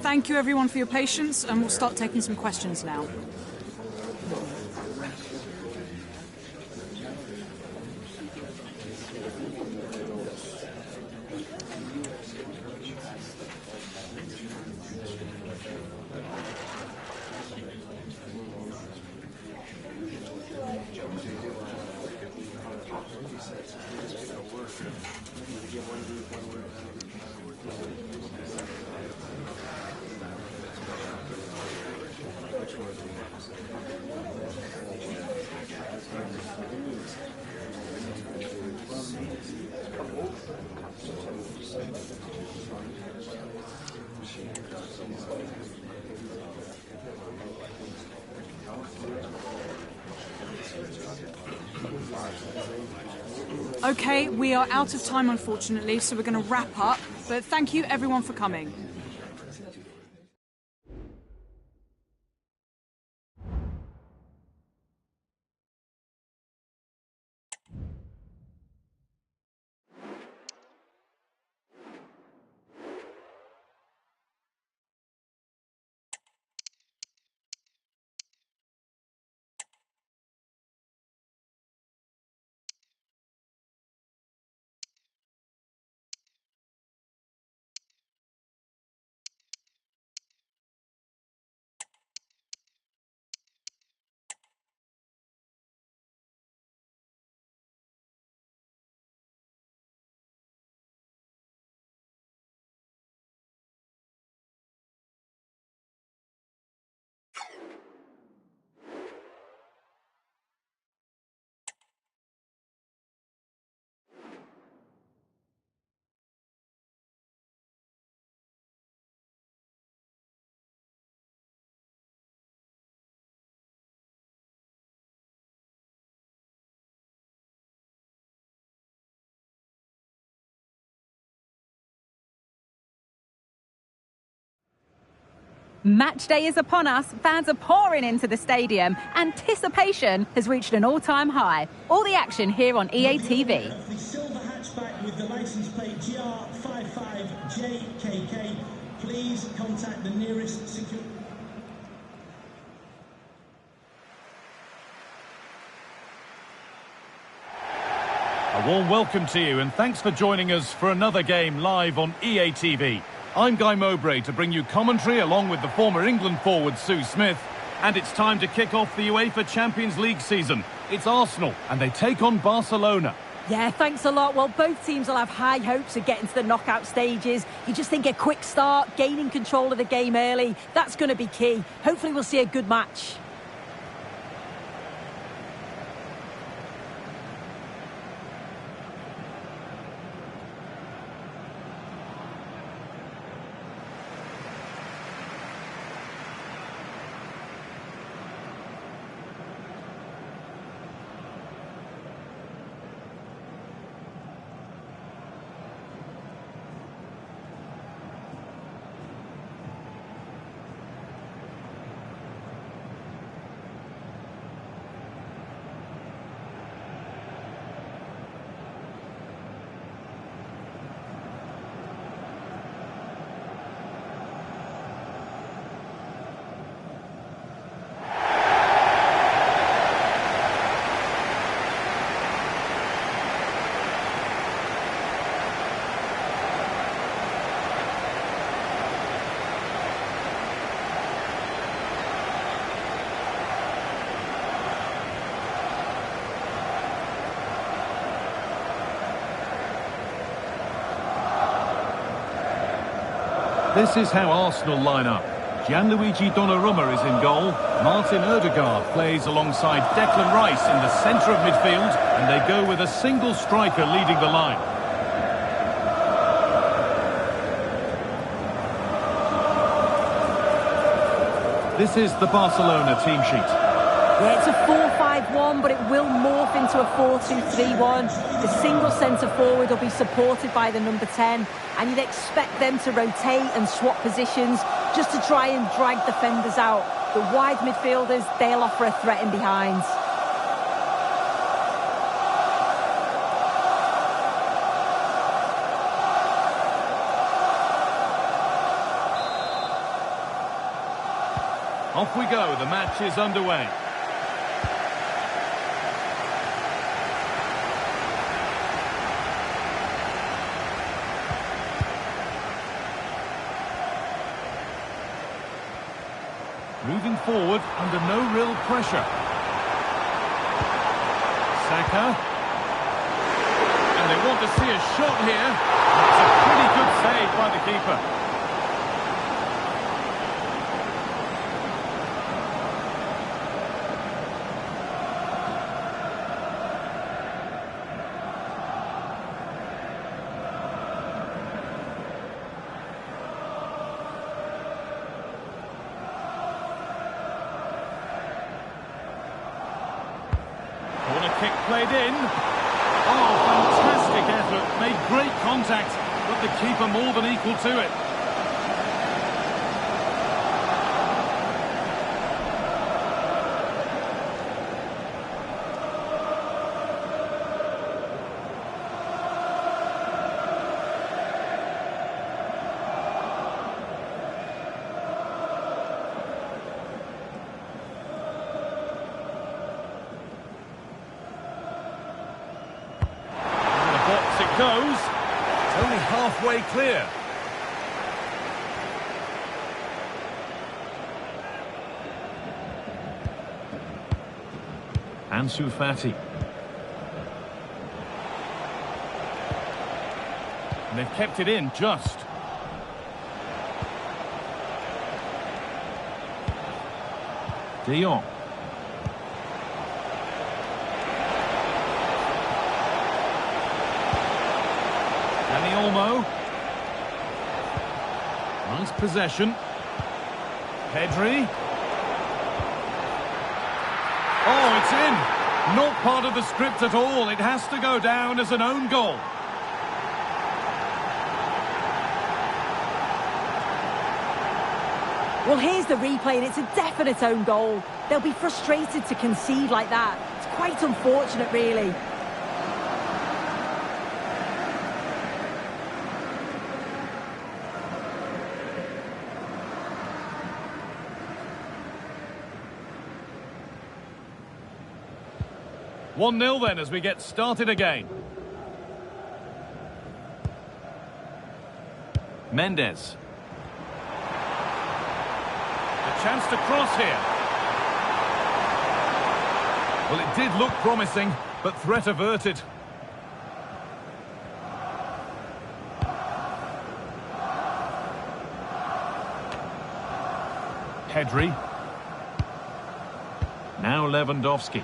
Thank you everyone for your patience, and we'll start taking some questions now. Okay, we are out of time unfortunately, so we're going to wrap up, but thank you everyone for coming. Match day is upon us. Fans are pouring into the stadium. Anticipation has reached an all-time high. All the action here on EA TV. The silver hatchback with the license plate GR55JKK. Please contact the nearest security. A warm welcome to you, and thanks for joining us for another game live on EA TV. I'm Guy Mowbray to bring you commentary along with the former England forward Sue Smith. And it's time to kick off the UEFA Champions League season. It's Arsenal, and they take on Barcelona. Yeah, thanks a lot. Well, both teams will have high hopes of getting to the knockout stages. You just think a quick start, gaining control of the game early, that's going to be key. Hopefully we'll see a good match. This is how Arsenal line up. Gianluigi Donnarumma is in goal. Martin Odegaard plays alongside Declan Rice in the centre of midfield, and they go with a single striker leading the line. This is the Barcelona team sheet. Yeah, it's a 4-5-1, but it will morph into a 4-2-3-1. The single centre-forward will be supported by the number 10, and you'd expect them to rotate and swap positions just to try and drag defenders out. The wide midfielders, they'll offer a threat in behind. Off we go, the match is underway. Moving forward under no real pressure. Saka. And they want to see a shot here. It's a pretty good save by the keeper. Kick played in. Oh, fantastic effort. Made great contact, but the keeper more than equal to it. Goes. It's only halfway clear. Ansu Fati. And they've kept it in just. De Jong. Olmo. Nice possession. Pedri. Oh, it's in. Not part of the script at all. It has to go down as an own goal. Well, here's the replay, and it's a definite own goal. They'll be frustrated to concede like that. It's quite unfortunate, really. One-nil then as we get started again. Mendes. A chance to cross here. Well, it did look promising, but threat averted. Pedri. Now Lewandowski.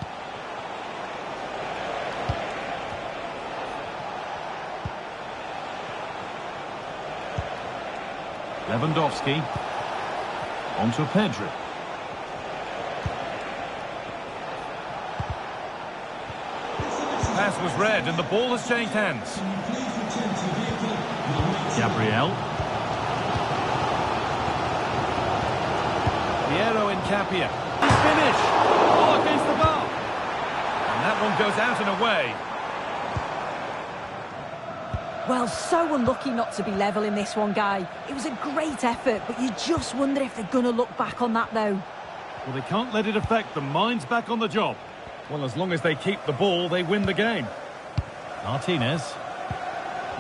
Lewandowski. Onto Pedri. Pass was read and the ball has changed hands. Gabriel. Piero Incapia. He's finished. Oh, against the bar. And that one goes out and away. Well, so unlucky not to be level in this one, Guy. It was a great effort, but you just wonder if they're going to look back on that, though. Well, they can't let it affect them. Mind's back on the job. Well, as long as they keep the ball, they win the game. Martinez.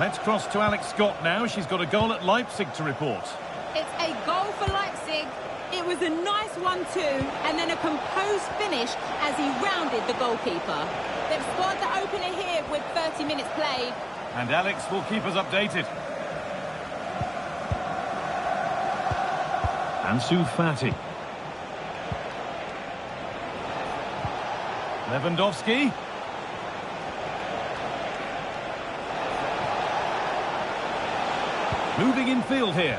Let's cross to Alex Scott now. She's got a goal at Leipzig to report. It's a goal for Leipzig. It was a nice 1-2 and then a composed finish as he rounded the goalkeeper. They've scored the opener here with 30 minutes played. And Alex will keep us updated. Ansu Fati. Lewandowski. Moving in field here.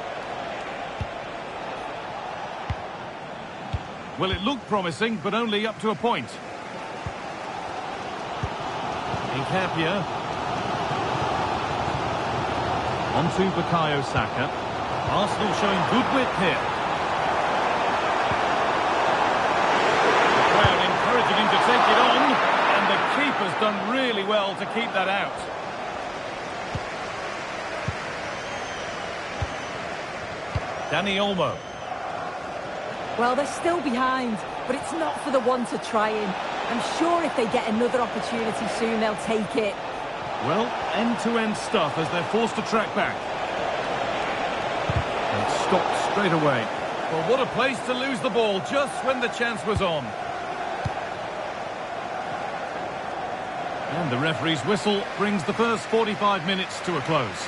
Well, it looked promising, but only up to a point. Incapia. Onto Bukayo Saka. Arsenal showing good width here. The crowd encouraging him to take it on, and the keeper's done really well to keep that out. Dani Olmo. Well, they're still behind, but it's not for the want of trying. I'm sure if they get another opportunity soon, they'll take it. Well, end-to-end stuff as they're forced to track back. And stopped straight away. Well, what a place to lose the ball just when the chance was on. And the referee's whistle brings the first 45 minutes to a close.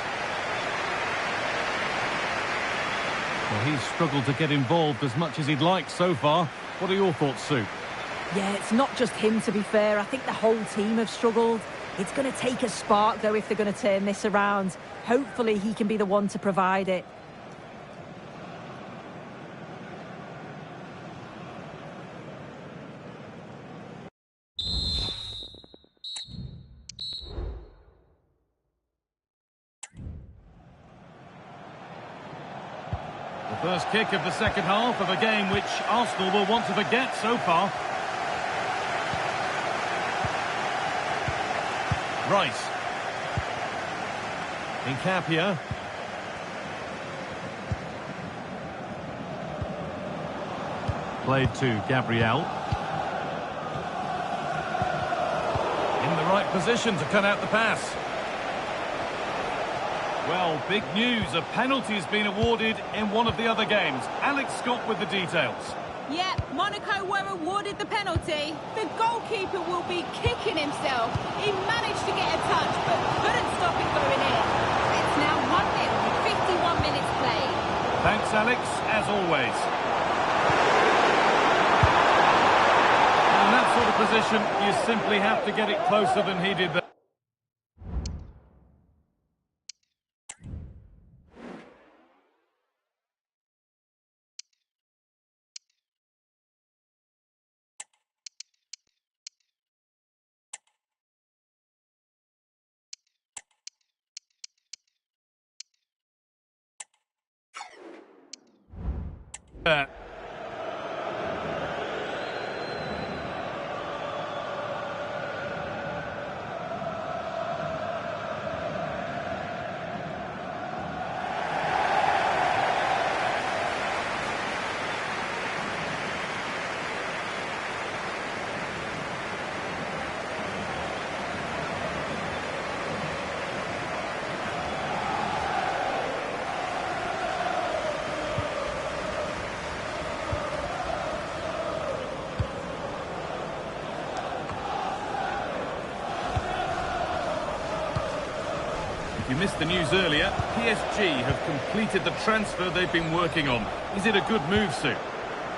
Well, he's struggled to get involved as much as he'd like so far. What are your thoughts, Sue? Yeah, it's not just him, to be fair. I think the whole team have struggled. It's going to take a spark, though, if they're going to turn this around. Hopefully, he can be the one to provide it. The first kick of the second half of a game which Arsenal will want to forget so far. Rice. Incapia. Played to Gabriel. In the right position to cut out the pass. Well, big news. A penalty has been awarded in one of the other games. Alex Scott with the details. Yeah, Monaco were awarded the penalty. The goalkeeper will be kicking himself. He managed to get a touch, but couldn't stop it going in. It's now 1-0 with 51 minutes played. Thanks, Alex, as always. In that sort of position, you simply have to get it closer than he did there. You missed the news earlier. PSG have completed the transfer they've been working on. Is it a good move, Sue?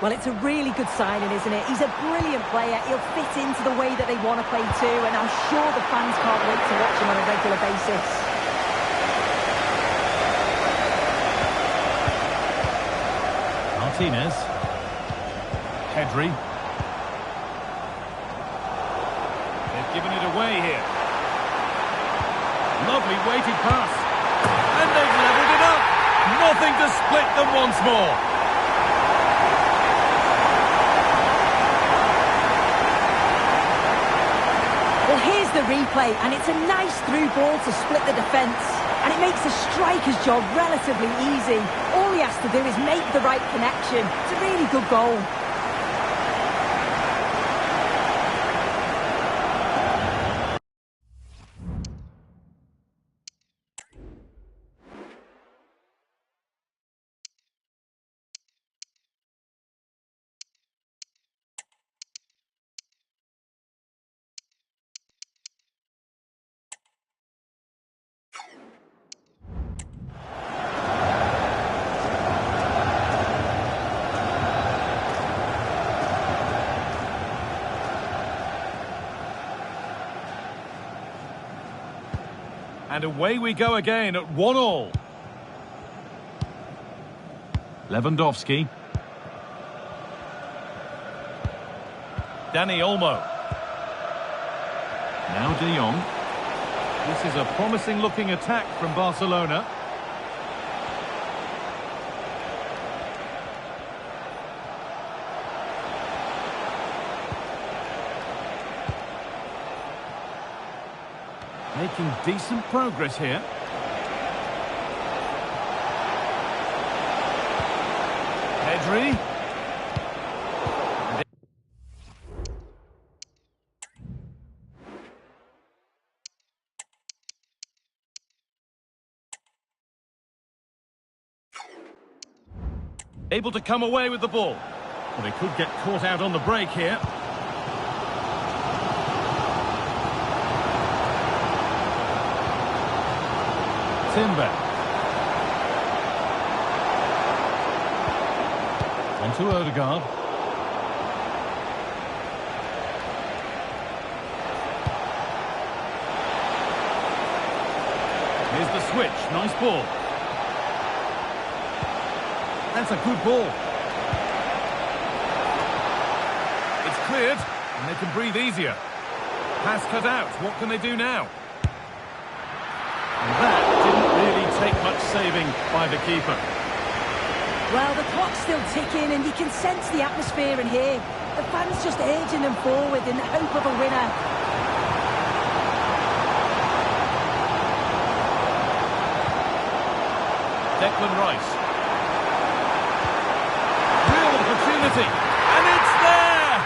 Well, it's a really good signing, isn't it? He's a brilliant player. He'll fit into the way that they want to play too, and I'm sure the fans can't wait to watch him on a regular basis. Martinez. Pedri. They've given it away here. Lovely weighted pass. And they've levelled it up. Nothing to split them once more. Well, here's the replay, and it's a nice through ball to split the defence. And it makes the striker's job relatively easy. All he has to do is make the right connection. It's a really good goal. And away we go again at 1-1. Lewandowski. Dani Olmo. Now De Jong. This is a promising looking attack from Barcelona. Making decent progress here. Pedri. Able to come away with the ball. Well, they could get caught out on the break here. Timber. On to Odegaard. Here's the switch. Nice ball. That's a good ball. It's cleared, and they can breathe easier. Pass cut out. What can they do now? And that didn't really take much saving by the keeper. Well, the clock's still ticking, and you can sense the atmosphere in here. The fans just urging them forward in the hope of a winner. Declan Rice. Real opportunity. And it's there!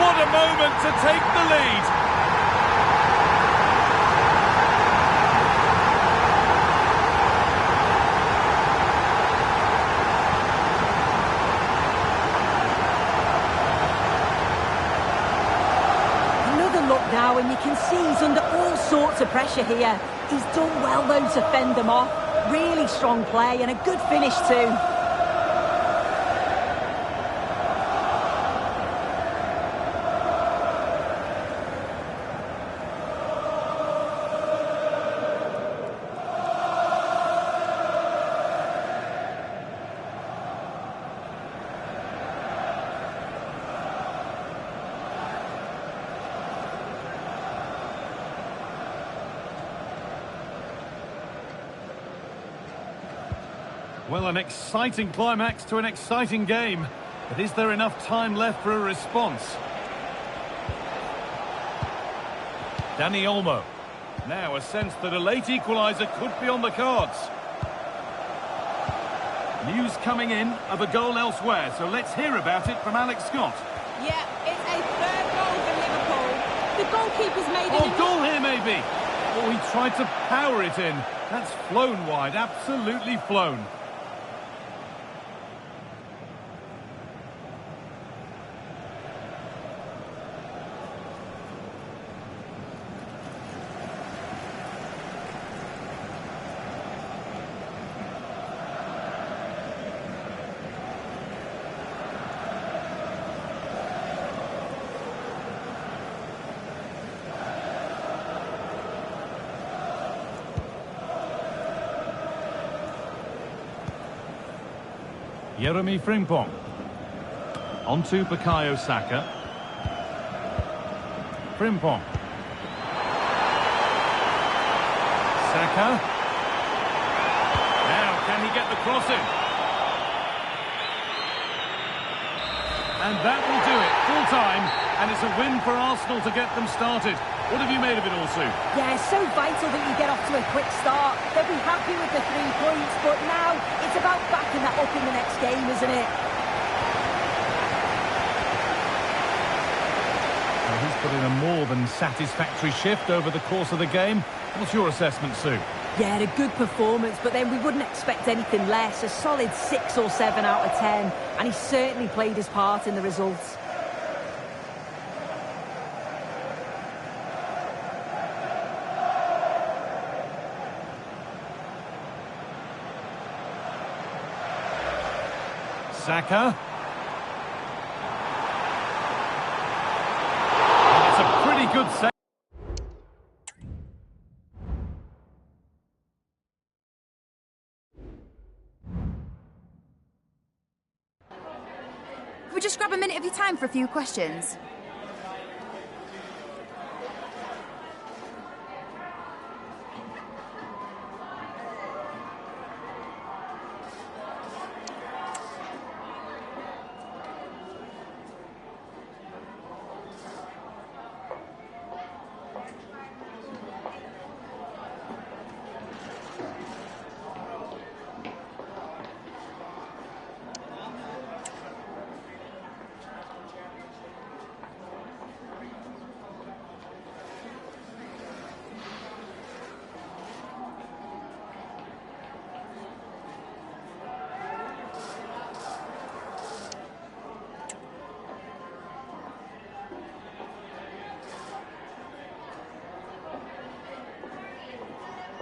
What a moment to take the lead. Now, and you can see he's under all sorts of pressure here. He's done well, though, to fend them off. Really strong play and a good finish, too. Well, an exciting climax to an exciting game. But is there enough time left for a response? Dani Olmo. Now a sense that a late equaliser could be on the cards. News coming in of a goal elsewhere, so let's hear about it from Alex Scott. Yeah, it's a third goal for Liverpool. The goalkeeper's made it. Oh, goal here maybe. Oh, he tried to power it in. That's flown wide, absolutely flown. Jeremy Frimpong. On to Bukayo Saka. Frimpong. Saka. Now, can he get the cross in? And that will do it. Full time. And it's a win for Arsenal to get them started. What have you made of it all, Sue? Yeah, it's so vital that you get off to a quick start. They'll be happy with the 3 points, but now it's about backing that up in the next game, isn't it? Well, he's put in a more than satisfactory shift over the course of the game. What's your assessment, Sue? Yeah, a good performance, but then we wouldn't expect anything less. A solid 6 or 7 out of 10, and he certainly played his part in the results. Saka. That's a pretty good save. Could we just grab a minute of your time for a few questions?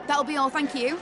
That'll be all, thank you.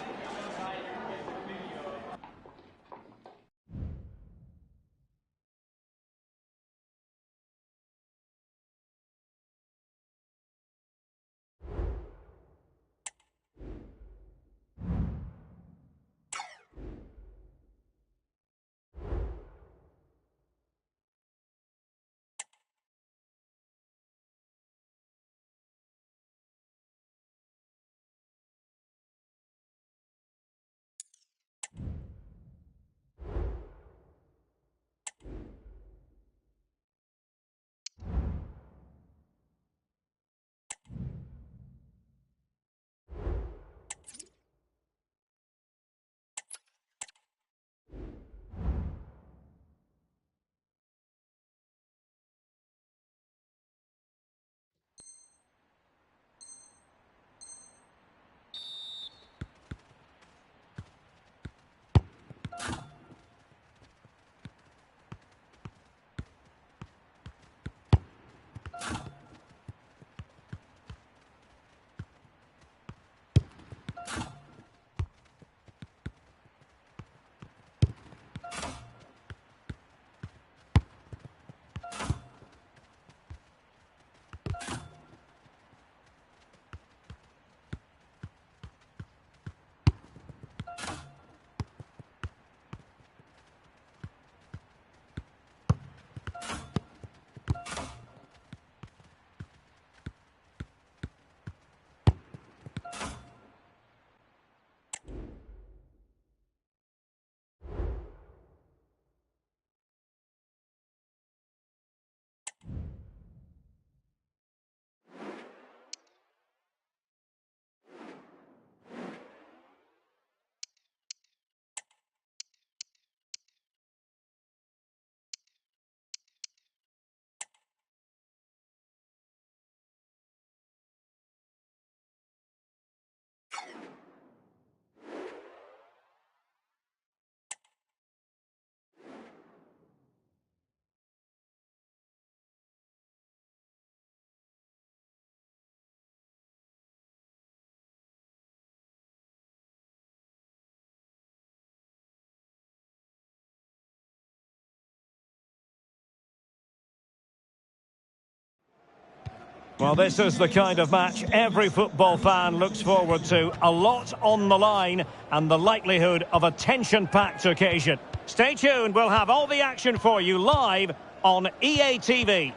Well, this is the kind of match every football fan looks forward to. A lot on the line and the likelihood of a tension-packed occasion. Stay tuned, we'll have all the action for you live on EA TV.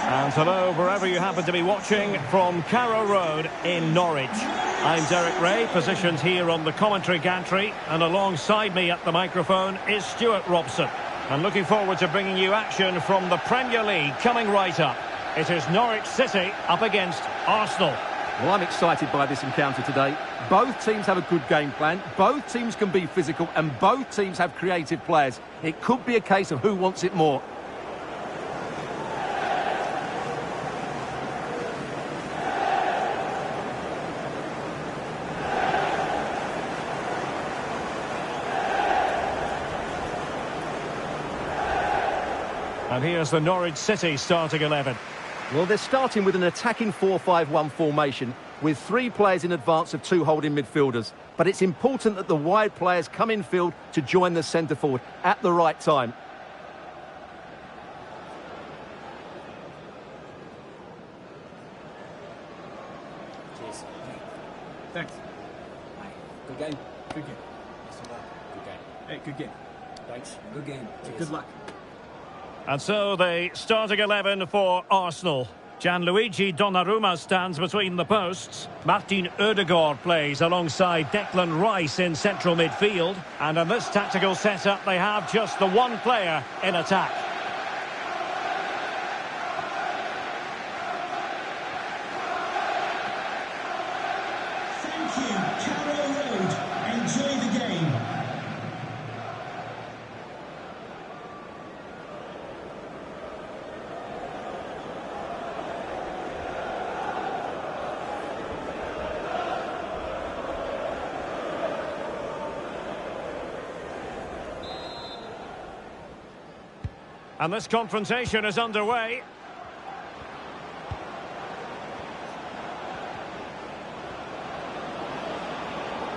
And hello, wherever you happen to be watching from Carrow Road in Norwich. I'm Derek Ray, positioned here on the commentary gantry, and alongside me at the microphone is Stuart Robson. And looking forward to bringing you action from the Premier League coming right up. It is Norwich City up against Arsenal. Well, I'm excited by this encounter today. Both teams have a good game plan, both teams can be physical, and both teams have creative players. It could be a case of who wants it more. And here's the Norwich City starting 11. Well, they're starting with an attacking 4-5-1 formation with 3 players in advance of 2 holding midfielders. But it's important that the wide players come in field to join the centre forward at the right time. Cheers. Thanks. Good game. Good game. Good game. Hey, good game. Thanks. Good game. Cheers. Good luck. And so the starting 11 for Arsenal. Gianluigi Donnarumma stands between the posts. Martin Ødegaard plays alongside Declan Rice in central midfield. And in this tactical setup, they have just the one player in attack. Thank you, Carrow Road. Enjoy the game. And this confrontation is underway.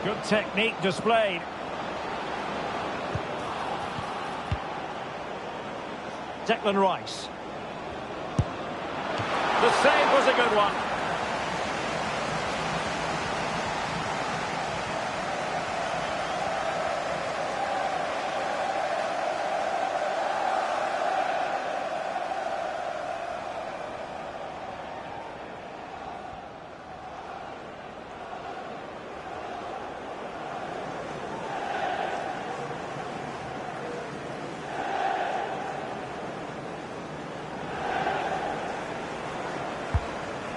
Good technique displayed. Declan Rice. The save was a good one.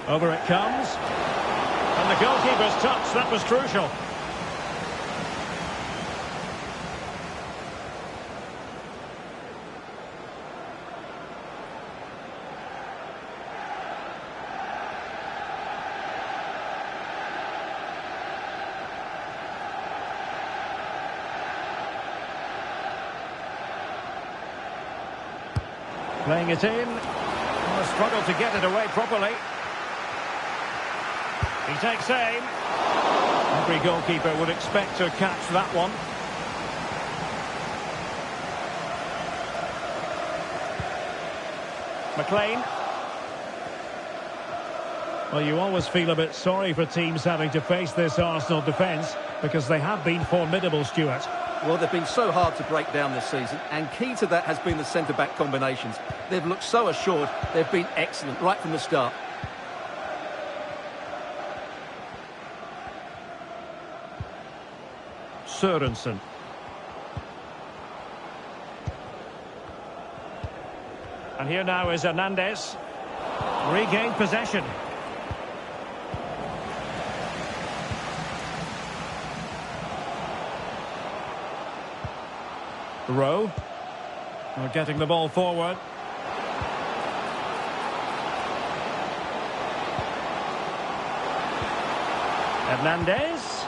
Over it comes. And the goalkeeper's touch, that was crucial. Playing it in. Oh, struggled to get it away properly. He takes aim. Every goalkeeper would expect to catch that one. McLean. Well, you always feel a bit sorry for teams having to face this Arsenal defence because they have been formidable, Stuart. Well, they've been so hard to break down this season, and key to that has been the centre-back combinations. They've looked so assured. They've been excellent right from the start. Sørensen. And here now is Hernandez. Regained possession. Rowe. We're getting the ball forward. Hernandez.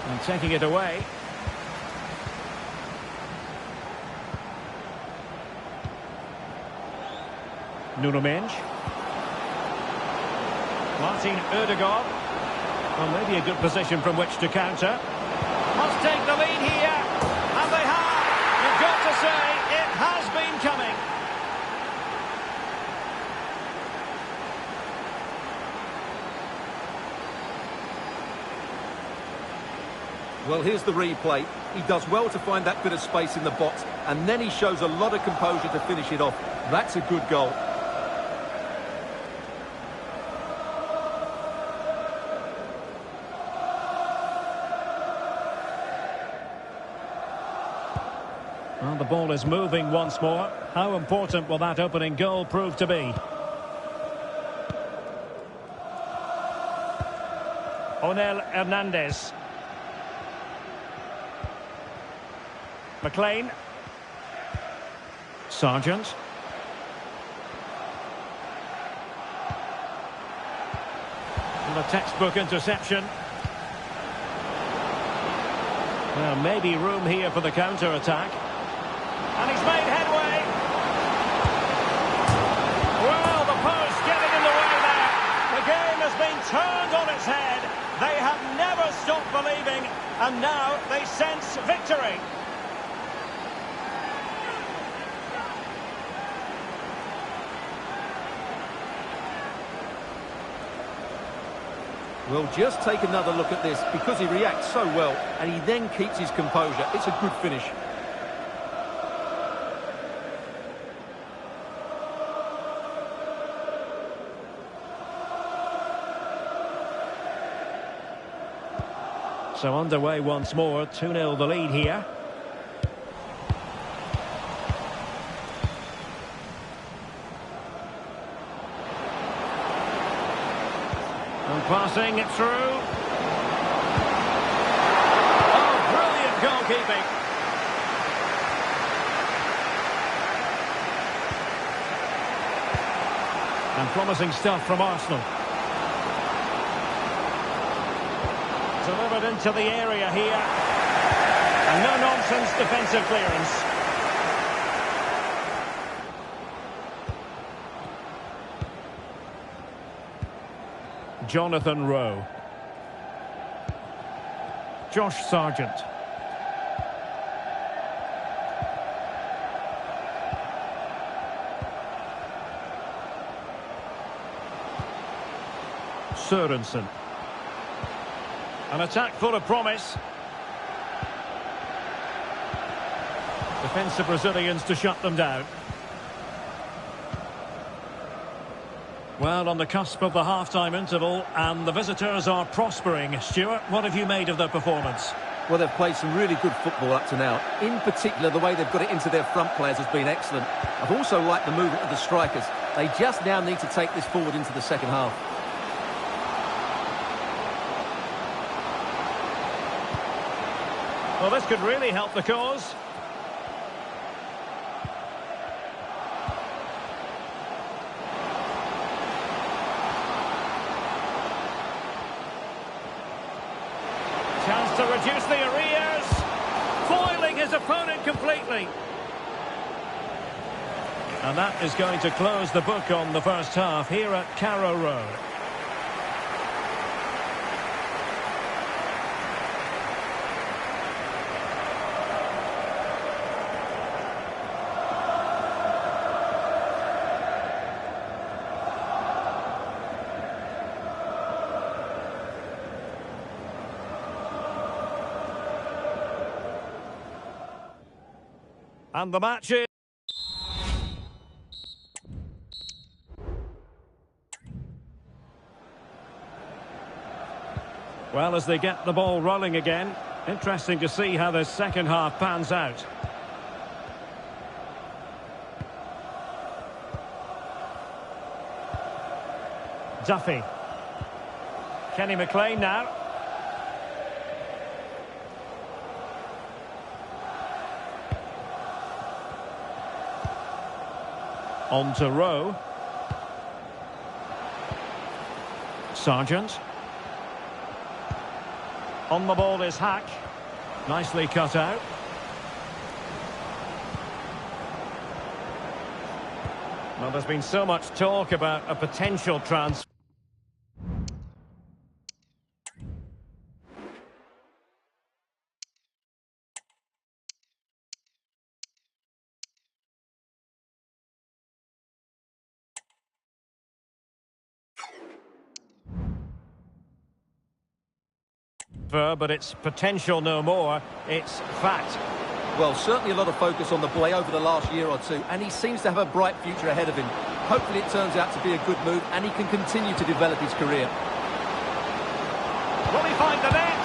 And taking it away. Nuno Mendes. Martin Ødegaard. Well, maybe a good position from which to counter. Must take the lead here. And they have. You've got to say, it has been coming. Well, here's the replay. He does well to find that bit of space in the box, and then he shows a lot of composure to finish it off. That's a good goal. Well, the ball is moving once more. How important will that opening goal prove to be? Onel Hernandez. McLean. Sargent. And a textbook interception. Well, maybe room here for the counter-attack. And he's made headway. Well, the post getting in the way there. The game has been turned on its head. They have never stopped believing, and now they sense victory. Well, just take another look at this, because he reacts so well, and he then keeps his composure. It's a good finish. So underway once more, 2-0 the lead here. And passing it through. Oh, brilliant goalkeeping. And promising stuff from Arsenal. Delivered into the area here. And no-nonsense defensive clearance. Jonathan Rowe. Josh Sargent. Sørensen. An attack full of promise. Defensive Brazilians to shut them down. Well, on the cusp of the half-time interval, and the visitors are prospering. Stuart, what have you made of their performance? Well, they've played some really good football up to now. In particular, the way they've got it into their front players has been excellent. I've also liked the movement of the strikers. They just now need to take this forward into the second half. Well, this could really help the cause. Chance to reduce the arrears. Foiling his opponent completely. And that is going to close the book on the first half here at Carrow Road. And the match is... Well, as they get the ball rolling again, interesting to see how the second half pans out. Duffy. Kenny McLean now. On to Rowe. Sargent. On the ball is Hack. Nicely cut out. Well, there's been so much talk about a potential transfer. But it's potential no more, it's fact. Well, certainly a lot of focus on the boy over the last year or two, and he seems to have a bright future ahead of him. Hopefully it turns out to be a good move and he can continue to develop his career. Will he find the net?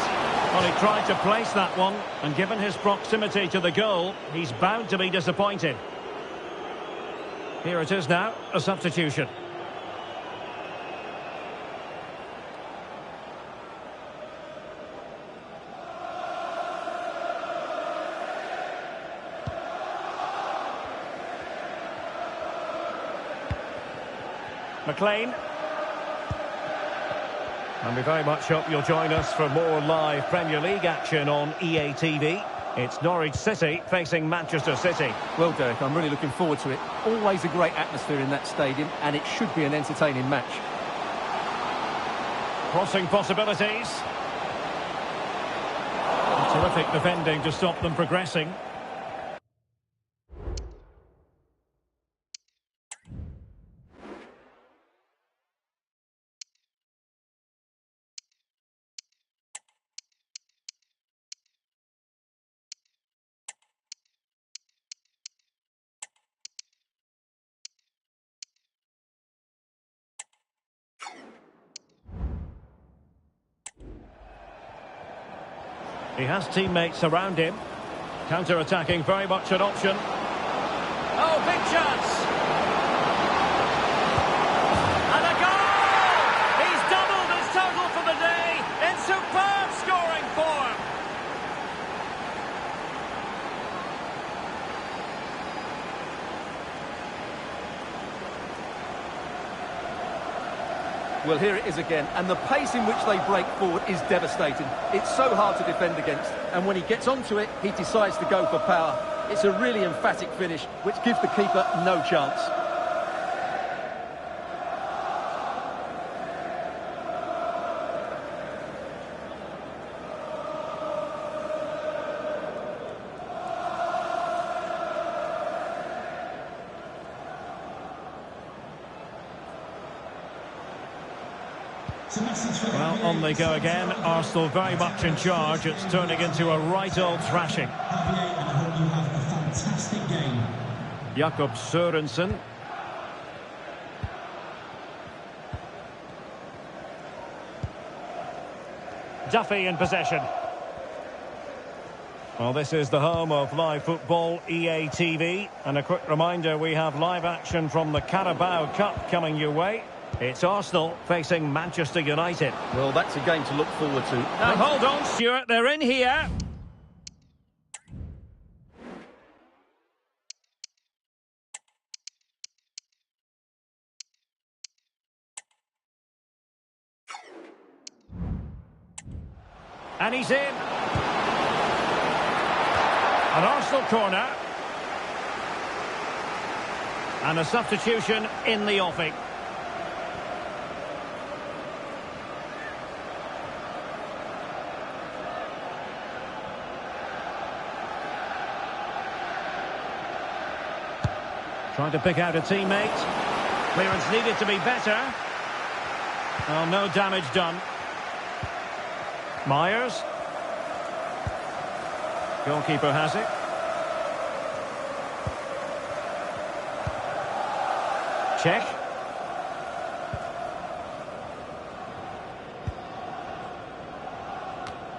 Well, he tried to place that one, and given his proximity to the goal, he's bound to be disappointed. Here it is now, a substitution. McLean. And we very much hope you'll join us for more live Premier League action on EA TV. It's Norwich City facing Manchester City. Well, Derek, I'm really looking forward to it. Always a great atmosphere in that stadium, and it should be an entertaining match. Crossing possibilities. Terrific defending to stop them progressing. He has teammates around him. Counter-attacking, very much an option. Oh, big chance! And a goal! He's doubled his total for the day in superb scoring form. Well, here it is again, and the pace in which they break forward is devastating. It's so hard to defend against, and when he gets onto it, he decides to go for power. It's a really emphatic finish, which gives the keeper no chance. Well, on they go again. Arsenal very much in charge. It's turning into a right old thrashing. Happy 8, and I hope you have a fantastic game. Jakob Sørensen. Duffy in possession. Well, this is the home of live football, EA TV. And a quick reminder, we have live action from the Carabao Cup coming your way. It's Arsenal facing Manchester United. Well, that's a game to look forward to. Now, hold on, Stuart, they're in here. And he's in. An Arsenal corner. And a substitution in the offing. Trying to pick out a teammate. Clearance needed to be better. Well, no damage done. Myers. Goalkeeper has it. Check.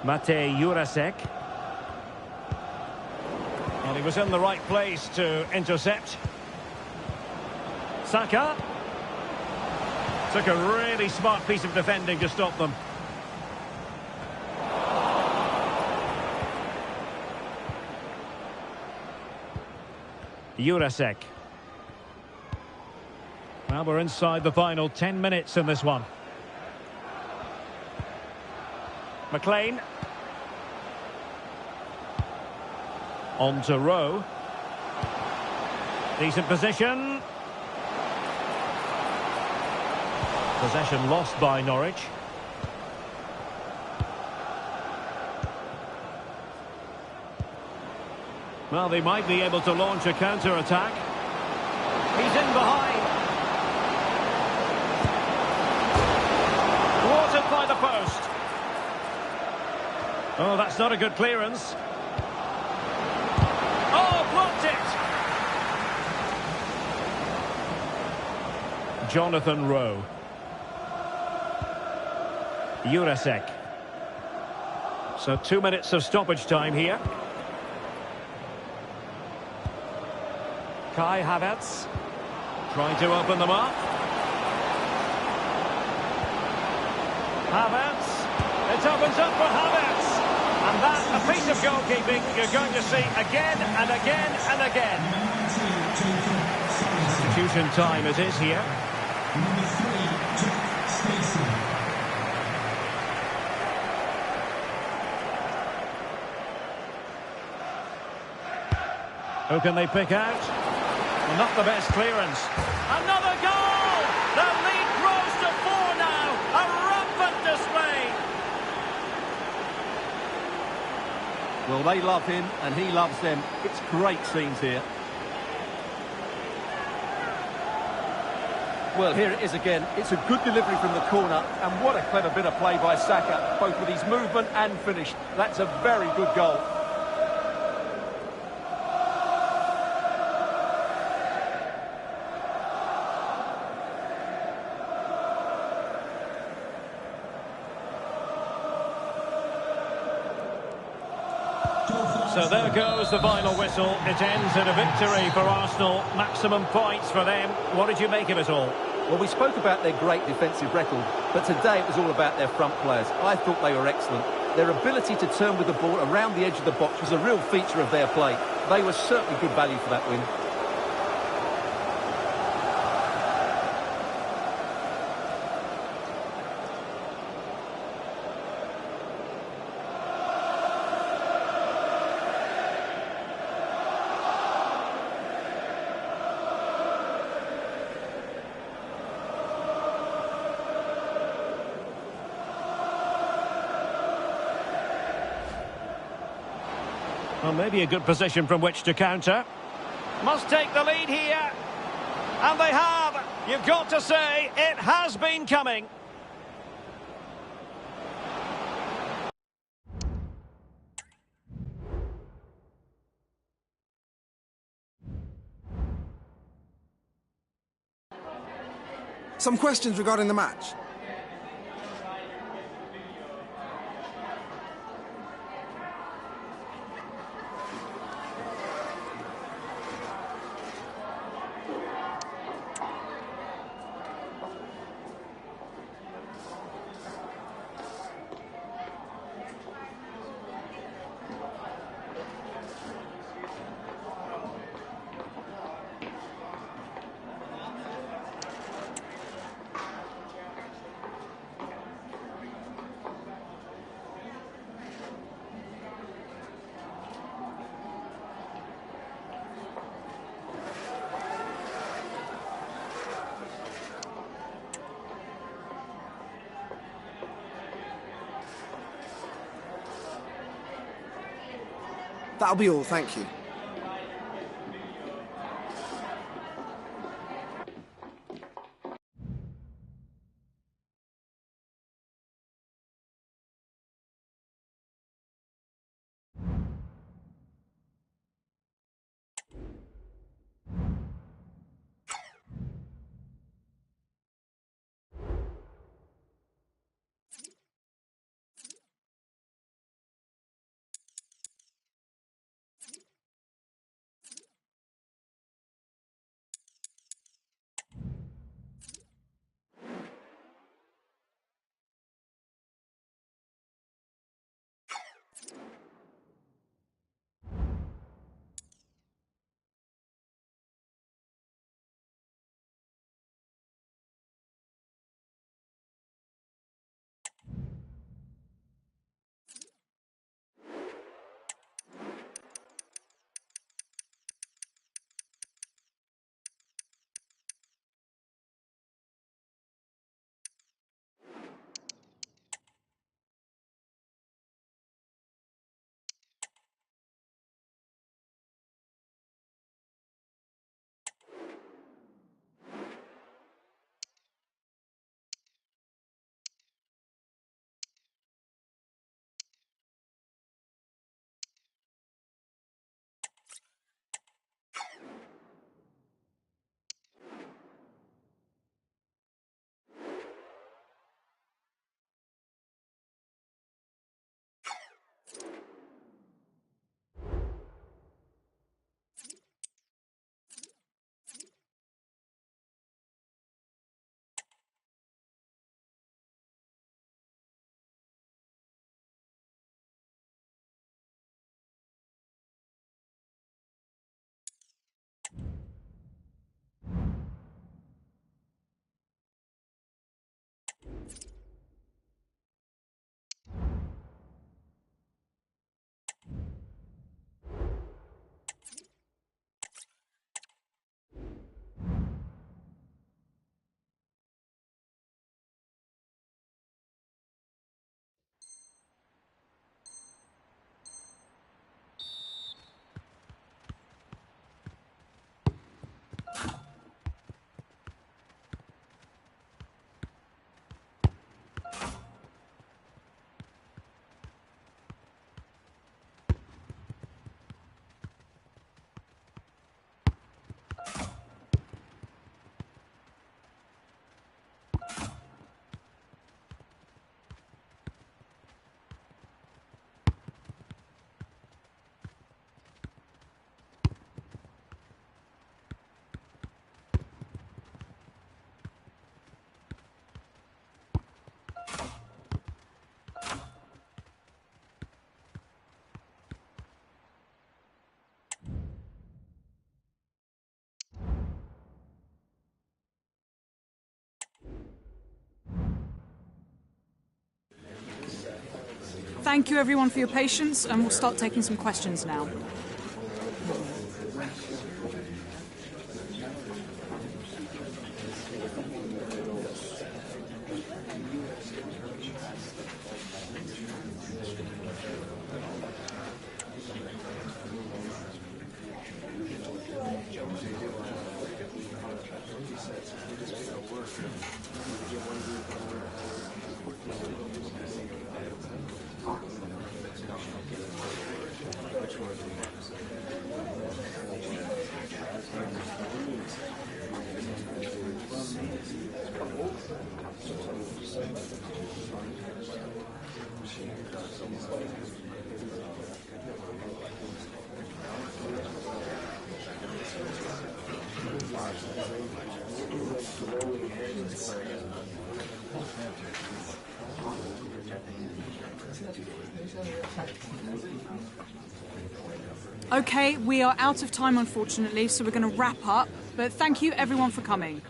Matej Jurasek. Well, he was in the right place to intercept. Saka. Took a really smart piece of defending to stop them. Jurasek. Well, we're inside the final 10 minutes in this one. McLean. On to Rowe. Decent position. Possession lost by Norwich. Well, they might be able to launch a counter-attack. He's in behind. Thwarted by the post. Oh, that's not a good clearance. Oh, blocked it! Jonathan Rowe. Jurasek. So 2 minutes of stoppage time here. Kai Havertz trying to open them up. Havertz. It opens up for Havertz. And that, a piece of goalkeeping you're going to see again and again and again. Substitution time it is here. Number 3, Jack Stacey. Who can they pick out? Well, not the best clearance. Another goal! The lead grows to 4 now. A rampant display. Well, they love him and he loves them. It's great scenes here. Well, here it is again. It's a good delivery from the corner, and what a clever bit of play by Saka, both with his movement and finish. That's a very good goal. So there goes the final whistle. It ends in a victory for Arsenal. Maximum points for them. What did you make of it all? Well, we spoke about their great defensive record, but today it was all about their front players. I thought they were excellent. Their ability to turn with the ball around the edge of the box was a real feature of their play. They were certainly good value for that win. Well, maybe a good position from which to counter. Must take the lead here. And they have. You've got to say, it has been coming. Some questions regarding the match. That'll be all, thank you. Thank you everyone for your patience, and we'll start taking some questions now. Okay, we are out of time, unfortunately, so we're going to wrap up. But thank you, everyone, for coming.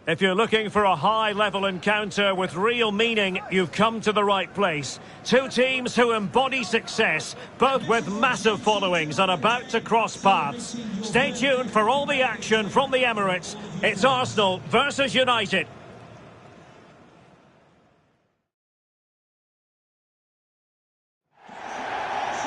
If you're looking for a high-level encounter with real meaning, you've come to the right place. Two teams who embody success, both with massive followings and about to cross paths. Stay tuned for all the action from the Emirates. It's Arsenal versus United.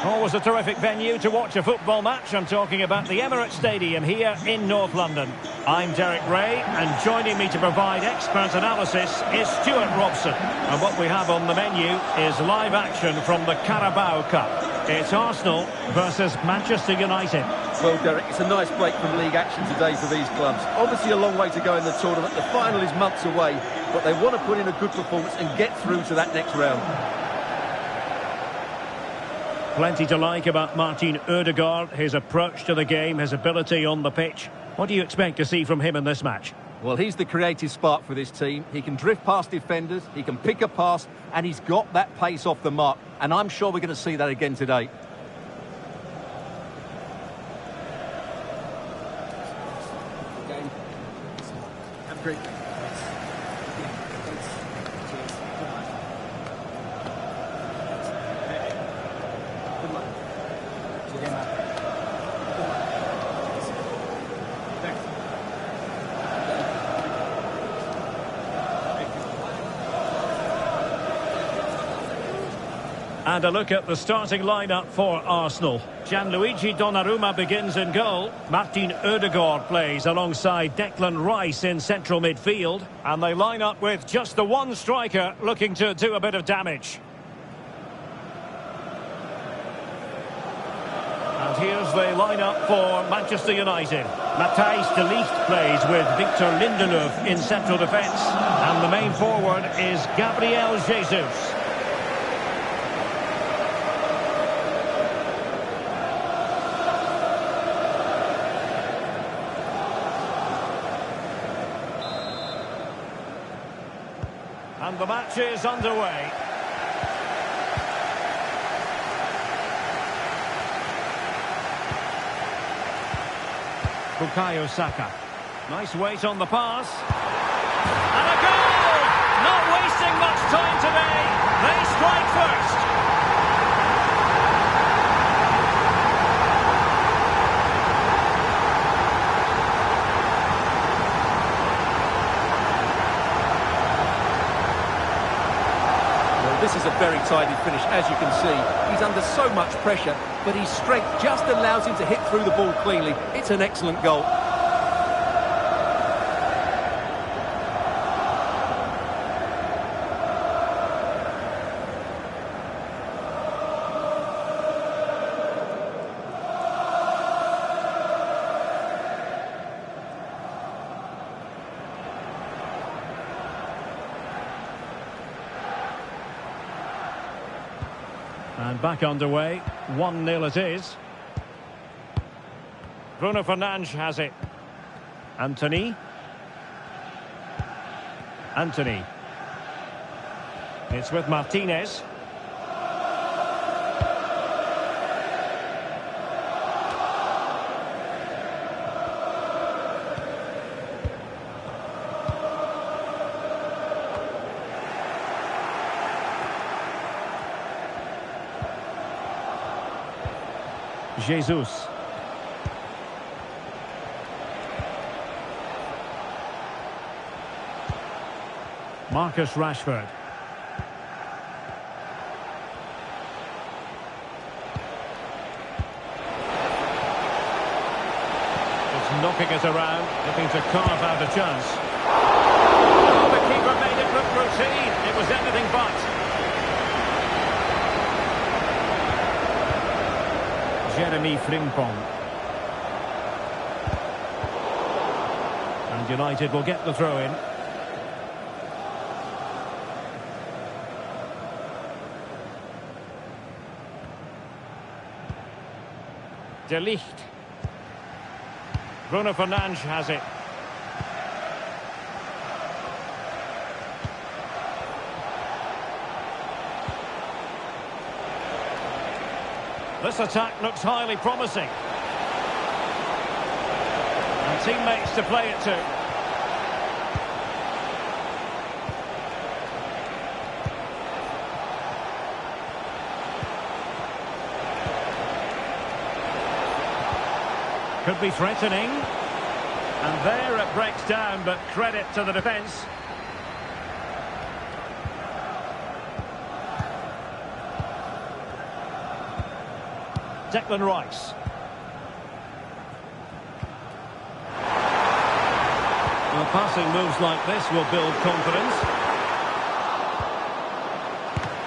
Always a terrific venue to watch a football match. I'm talking about the Emirates Stadium here in North London. I'm Derek Ray, and joining me to provide expert analysis is Stuart Robson. And what we have on the menu is live action from the Carabao Cup. It's Arsenal versus Manchester United. Well, Derek, it's a nice break from league action today for these clubs. Obviously a long way to go in the tournament. The final is months away, but they want to put in a good performance and get through to that next round. Plenty to like about Martin Ødegaard, his approach to the game, his ability on the pitch. What do you expect to see from him in this match? Well, he's the creative spark for this team. He can drift past defenders, he can pick a pass, and he's got that pace off the mark. And I'm sure we're going to see that again today. Have a great And a look at the starting lineup for Arsenal. Gianluigi Donnarumma begins in goal. Martin Ødegaard plays alongside Declan Rice in central midfield. And they line up with just the one striker looking to do a bit of damage. And here's the lineup for Manchester United. Matthijs de Ligt plays with Victor Lindelöf in central defence. And the main forward is Gabriel Jesus. And the match is underway. Bukayo Saka. Nice weight on the pass. And a goal! Not wasting much time today. They strike first. This is a very tidy finish, as you can see. He's under so much pressure, but his strength just allows him to hit through the ball cleanly. It's an excellent goal. And back underway. 1-0 it is. Bruno Fernandes has it. Anthony. It's with Martinez. Jesus. Marcus Rashford. It's knocking it around, looking to carve out a chance. Oh, the keeper made it look routine. It was anything but. Jeremy Frimpong. And United will get the throw in. De Ligt. Bruno Fernandes has it. This attack looks highly promising. And teammates to play it to. Could be threatening. And there it breaks down, but credit to the defence. Declan Rice. Well, passing moves like this will build confidence.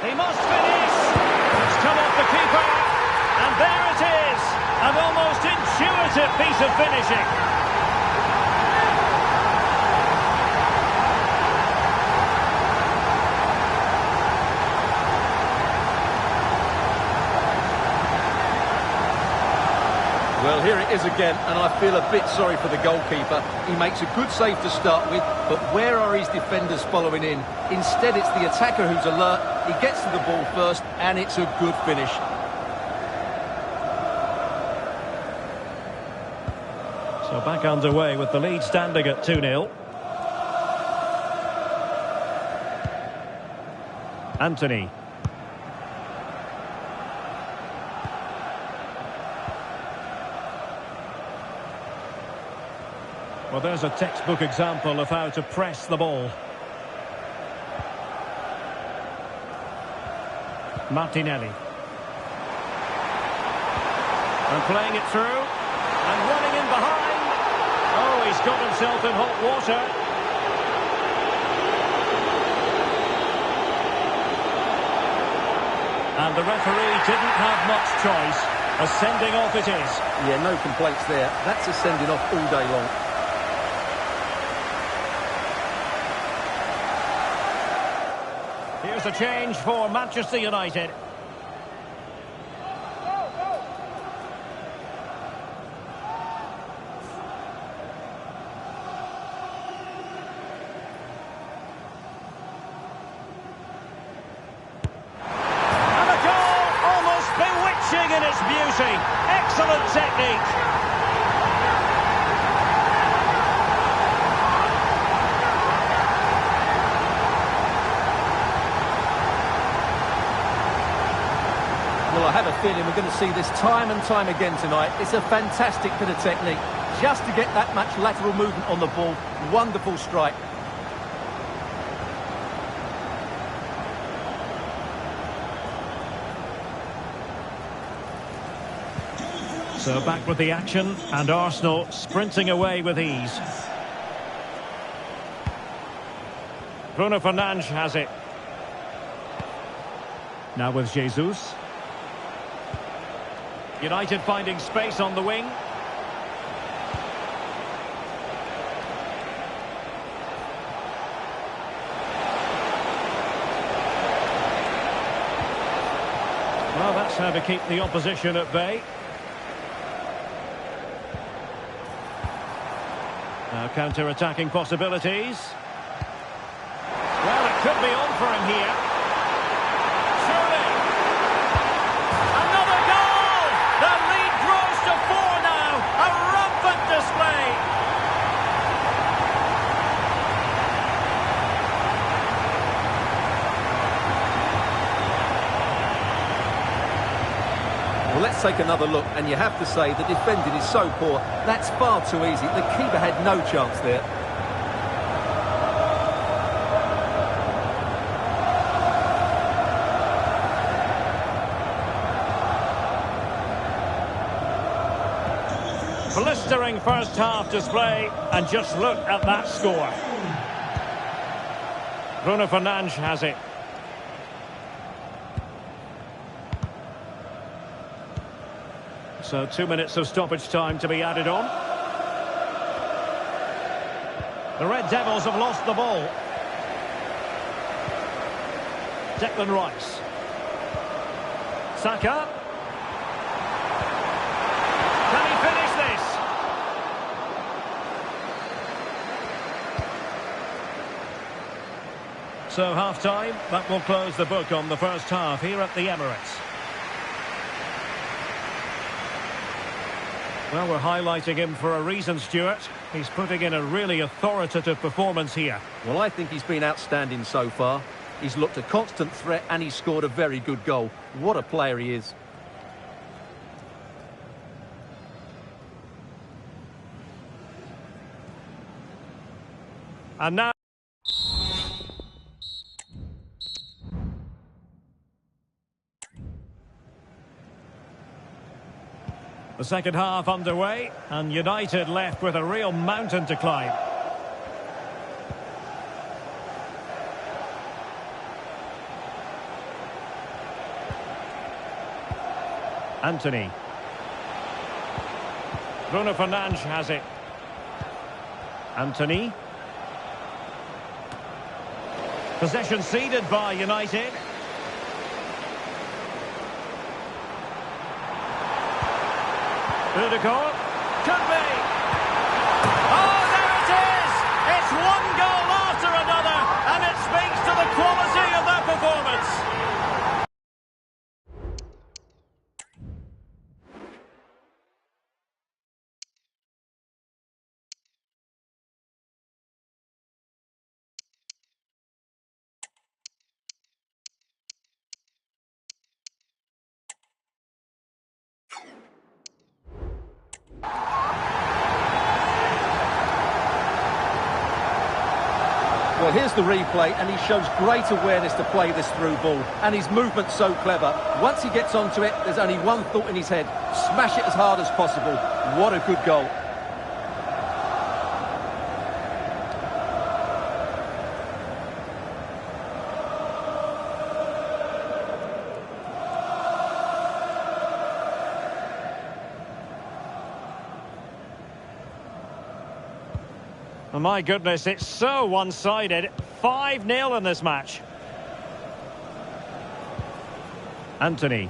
He must finish! It's come off the keeper. And there it is! An almost intuitive piece of finishing. Well, here it is again, and I feel a bit sorry for the goalkeeper. He makes a good save to start with, but where are his defenders following in? Instead, it's the attacker who's alert. He gets to the ball first, and it's a good finish. So back underway with the lead standing at 2-0. Anthony. Well, there's a textbook example of how to press the ball. Martinelli. And playing it through. And running in behind. Oh, he's got himself in hot water. And the referee didn't have much choice. A sending off it is. Yeah, no complaints there. That's a sending off all day long. Here's a change for Manchester United. And a goal, almost bewitching in its beauty. Excellent technique. Well, I have a feeling we're going to see this time and time again tonight. It's a fantastic bit of technique. Just to get that much lateral movement on the ball. Wonderful strike. So back with the action, and Arsenal sprinting away with ease. Bruno Fernandes has it. Now with Jesus. United finding space on the wing. how to keep the opposition at bay. Now counter-attacking possibilities. Well, it could be on for him here. Surely. Another goal! The lead grows to 4 now. A rampant display. Well, let's take another look, and you have to say the defending is so poor. That's far too easy. The keeper had no chance there. Blistering first half display, and just look at that score. Bruno Fernandes has it. So 2 minutes of stoppage time to be added on. The Red Devils have lost the ball. Declan Rice. Saka. Can he finish this? So half-time, that will close the book on the first half here at the Emirates. Well, we're highlighting him for a reason, Stuart. He's putting in a really authoritative performance here. Well, I think he's been outstanding so far. He's looked a constant threat and he scored a very good goal. What a player he is. And now... The second half underway, and United left with a real mountain to climb. Anthony. Bruno Fernandes has it. Anthony. Possession ceded by United. Udegaard. Could be. Oh, there it is! It's one goal after another, and it speaks to the quality of that performance. Well, here's the replay, and he shows great awareness to play this through ball, and his movement's so clever. Once he gets onto it, there's only one thought in his head: smash it as hard as possible. What a good goal. Oh, my goodness, it's so one-sided. 5-0 in this match. Anthony.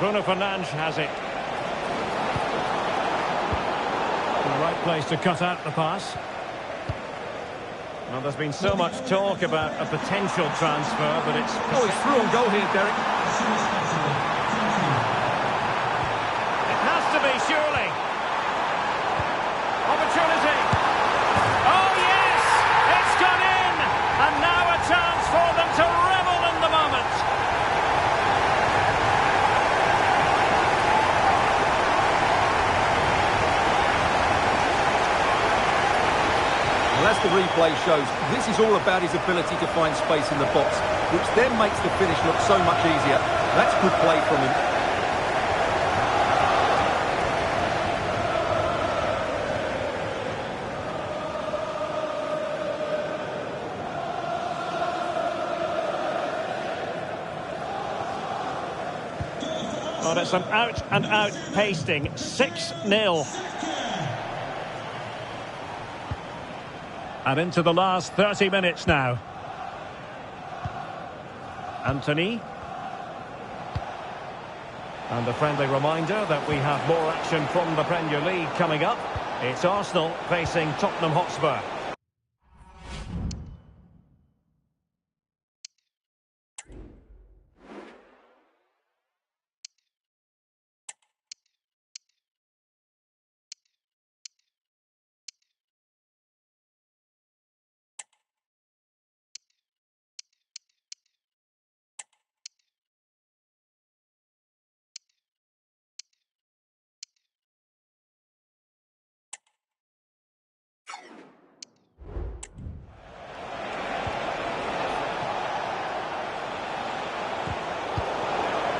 Bruno Fernandes has it. The right place to cut out the pass. Well, there's been so much talk about a potential transfer, but it's... Oh, he's through on goal here, Derek. Surely. Opportunity. Oh, yes! It's gone in! And now a chance for them to revel in the moment. Well, as the replay shows, this is all about his ability to find space in the box, which then makes the finish look so much easier. That's good play from him. Well, it's an out-and-out pasting. 6-0. And into the last 30 minutes now. Anthony. And a friendly reminder that we have more action from the Premier League coming up. It's Arsenal facing Tottenham Hotspur.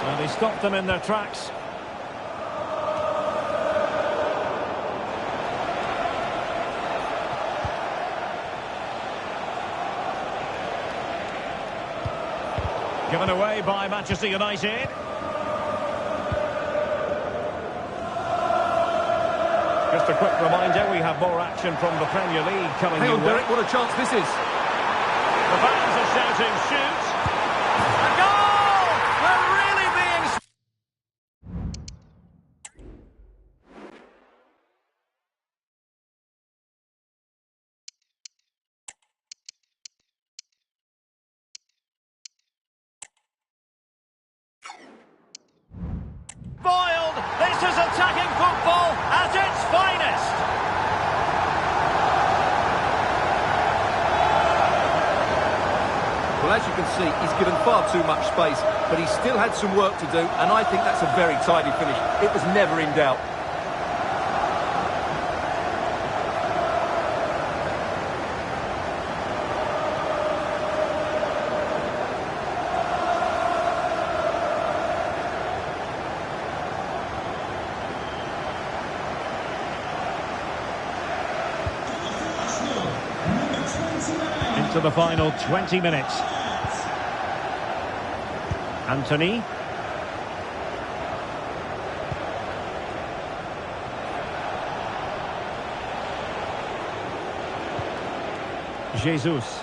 And he stopped them in their tracks. Given away by Manchester United. Just a quick reminder, we have more action from the Premier League coming your way. Hang on, Derek, what a chance this is. The fans are shouting, shoot! A goal! We're really being... Foiled! This is attacking football at its finest! Well, as you can see, he's given far too much space, but he still had some work to do, and I think that's a very tidy finish. It was never in doubt. Into the final 20 minutes. Anthony. Jesus.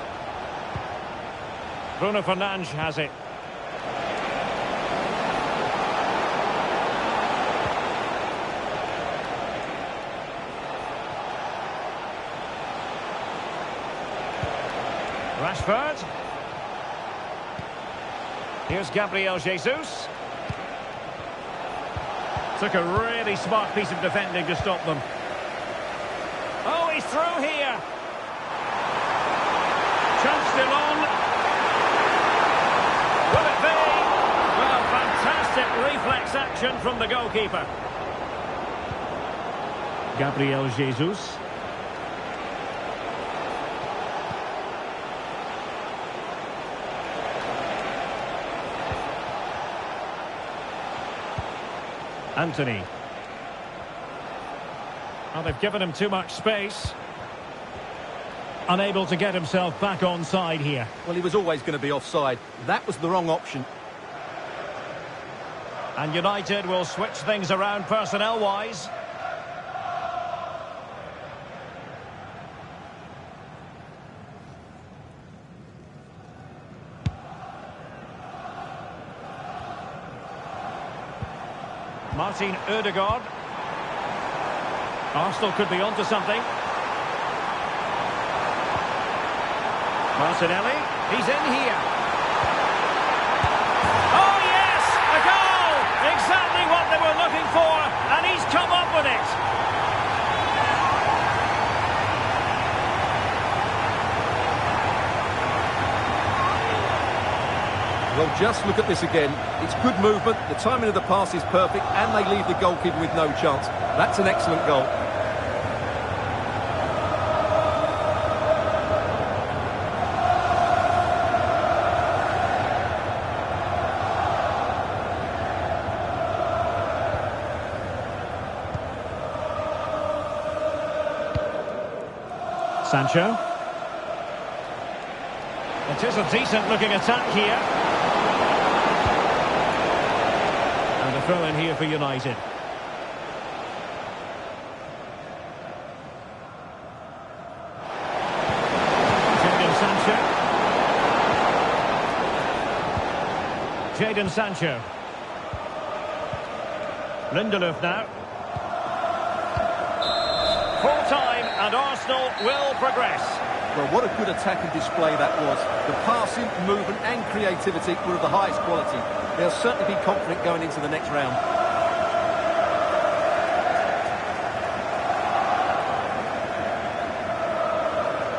Bruno Fernandes has it. Rashford. Here's Gabriel Jesus. Took a really smart piece of defending to stop them. Oh, he's through here. Chance still on. Will it be? Well, fantastic reflex action from the goalkeeper. Gabriel Jesus. Anthony. Well, they've given him too much space. Unable to get himself back on side here. Well, he was always going to be offside. That was the wrong option. And United will switch things around personnel-wise. Martin Ødegaard. Arsenal could be onto something. Martinelli, he's in here. Oh yes, a goal! Exactly what they were looking for, and he's come up with it. Well, just look at this again. It's good movement, the timing of the pass is perfect, and they leave the goalkeeper with no chance. That's an excellent goal. Sancho. It is a decent-looking attack here. And a throw in here for United. Jadon Sancho. Jadon Sancho. Lindelof now. Full time, and Arsenal will progress. Well, what a good attacking display that was. The passing, movement and creativity were of the highest quality. They'll certainly be confident going into the next round.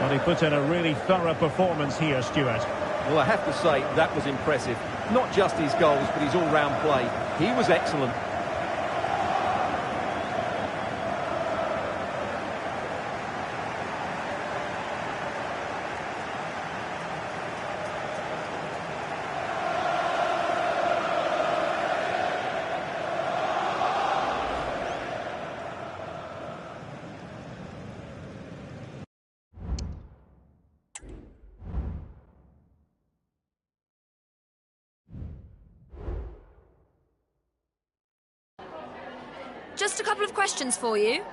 Well, he put in a really thorough performance here, Stuart. Well, I have to say, that was impressive. Not just his goals, but his all-round play. He was excellent. Just a couple of questions for you.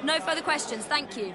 No further questions, thank you.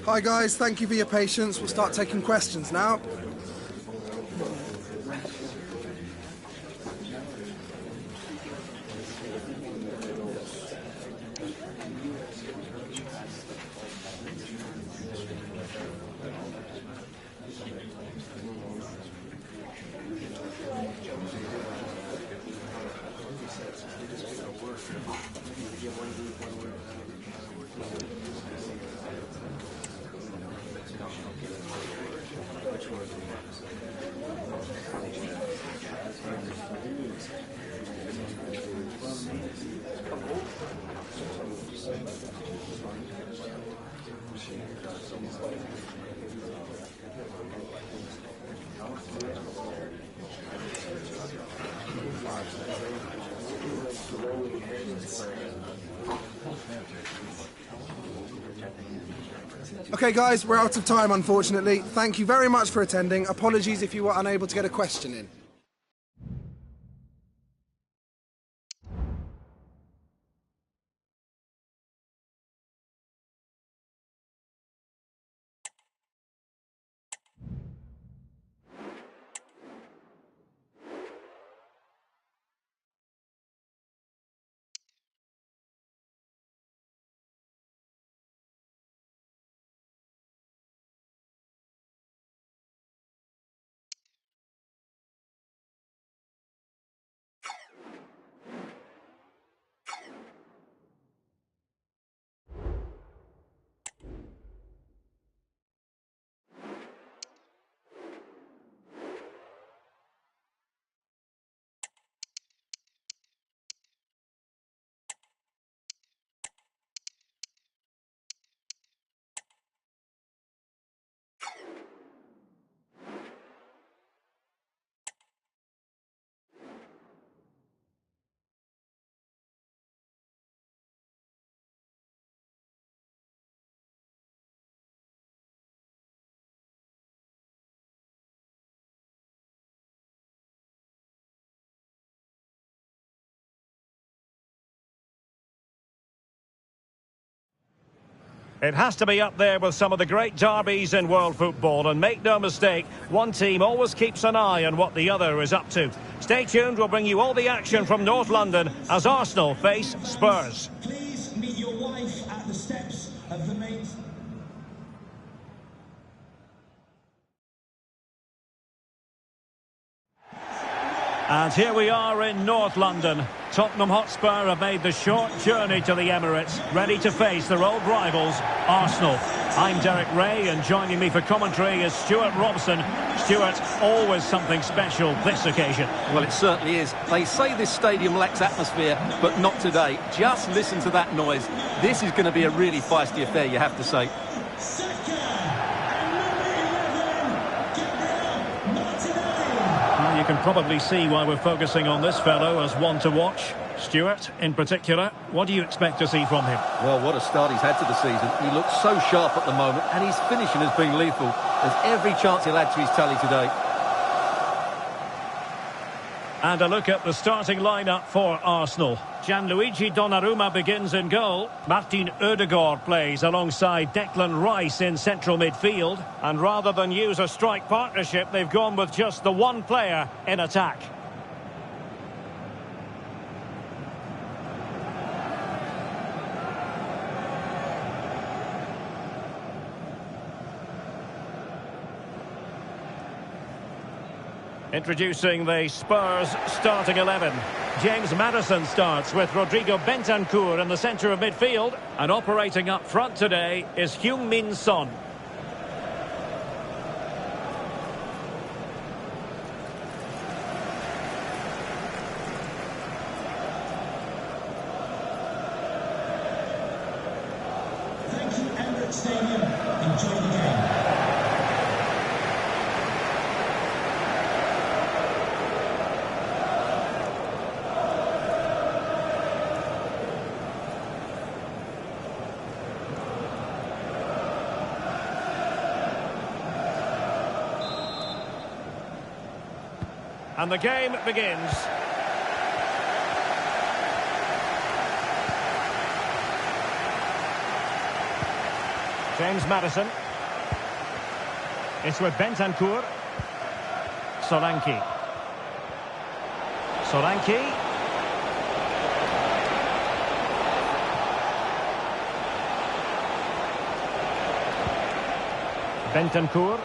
Hi guys, thank you for your patience. We'll start taking questions now. Okay, guys, we're out of time, unfortunately. Thank you very much for attending. Apologies if you were unable to get a question in. It has to be up there with some of the great derbies in world football, and make no mistake, one team always keeps an eye on what the other is up to. Stay tuned, we'll bring you all the action from North London as Arsenal face Spurs. Please meet your wife at the steps of the main... And here we are in North London. Tottenham Hotspur have made the short journey to the Emirates, ready to face their old rivals, Arsenal. I'm Derek Ray, and joining me for commentary is Stuart Robson. Stuart, always something special this occasion. Well, it certainly is. They say this stadium lacks atmosphere, but not today. Just listen to that noise. This is going to be a really feisty affair, you have to say. You can probably see why we're focusing on this fellow as one to watch. Stuart, in particular, what do you expect to see from him? Well, what a start he's had to the season. He looks so sharp at the moment, and his finishing has been lethal. There's every chance he'll add to his tally today. And a look at the starting lineup for Arsenal. Gianluigi Donnarumma begins in goal. Martin Ødegaard plays alongside Declan Rice in central midfield. And rather than use a strike partnership, they've gone with just the one player in attack. Introducing the Spurs starting 11. James Maddison starts with Rodrigo Bentancur in the centre of midfield. And operating up front today is Heung-min Son. Thank you, Emirates Stadium. Enjoy the game. And the game begins. James Maddison. It's with Bentancur. Solanke. Solanke. Bentancur.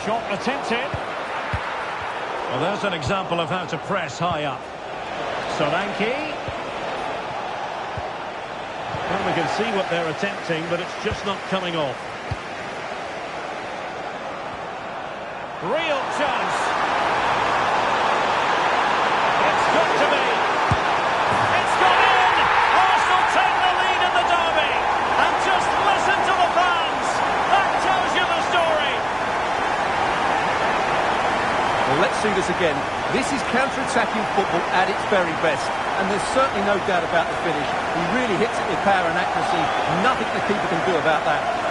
Shot attempted. Well, there's an example of how to press high up. Solanke. Well, we can see what they're attempting, but it's just not coming off. Real chance. It's got to be. It's gone in. Arsenal take the lead in the derby. And just listen to the fans. That tells you the story. Well, let's see this again. This is counter-attacking football at its very best. And there's certainly no doubt about the finish. He really hits it with power and accuracy. Nothing the keeper can do about that.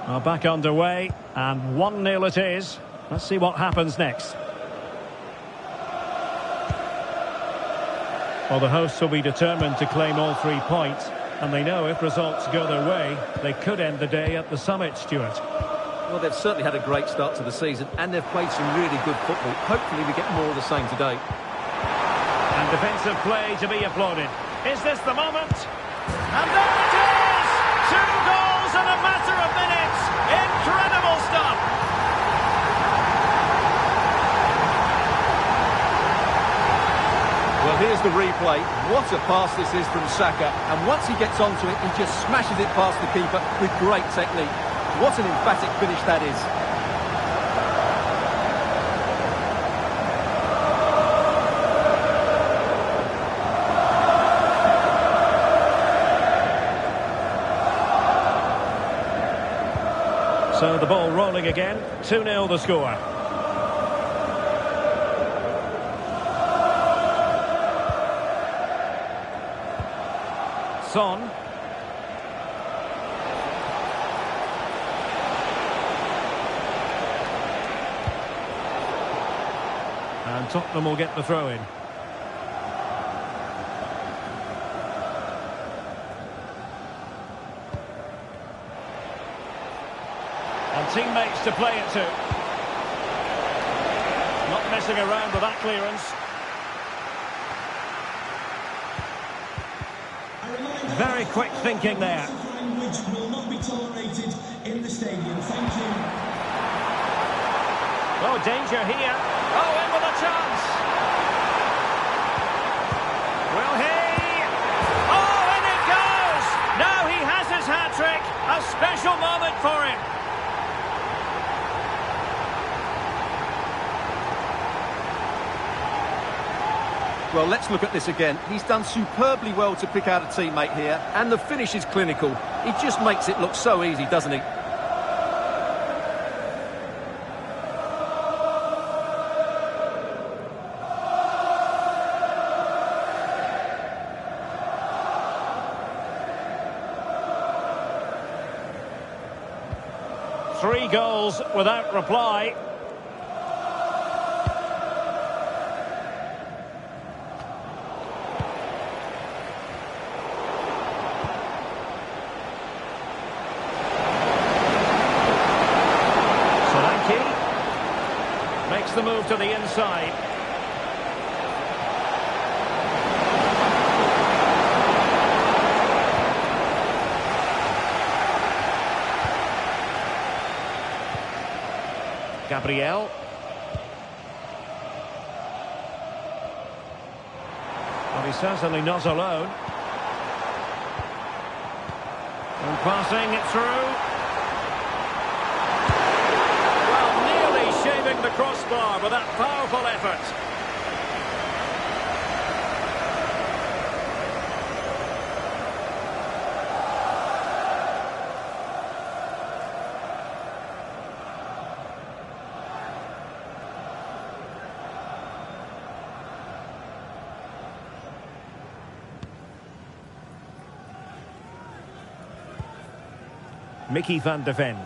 Well, back underway, and 1-0 it is. Let's see what happens next. Well, the hosts will be determined to claim all 3 points, and they know if results go their way, they could end the day at the summit, Stuart. Well, they've certainly had a great start to the season, and they've played some really good football. Hopefully we get more of the same today. And defensive play to be applauded. Is this the moment? And there it is! 2 goals in a matter of minutes! Incredible stuff! Well, here's the replay. What a pass this is from Saka. And once he gets onto it, he just smashes it past the keeper with great technique. What an emphatic finish that is. So the ball rolling again. 2-0 the score. Son. And Tottenham will get the throw in. And teammates to play it to. Not messing around with that clearance. Very quick thinking there. Language will not be tolerated in the stadium. Thank you. Oh, danger here. Oh, in with a chance. Will he? Oh, in it goes. Now he has his hat-trick. A special moment for him. Well, let's look at this again. He's done superbly well to pick out a teammate here, and the finish is clinical. He just makes it look so easy, doesn't he? Three goals without reply. Makes the move to the inside. Gabriel. Well, he's certainly not alone. And passing it through. Shaving the crossbar with that powerful effort. Mickey van de Ven.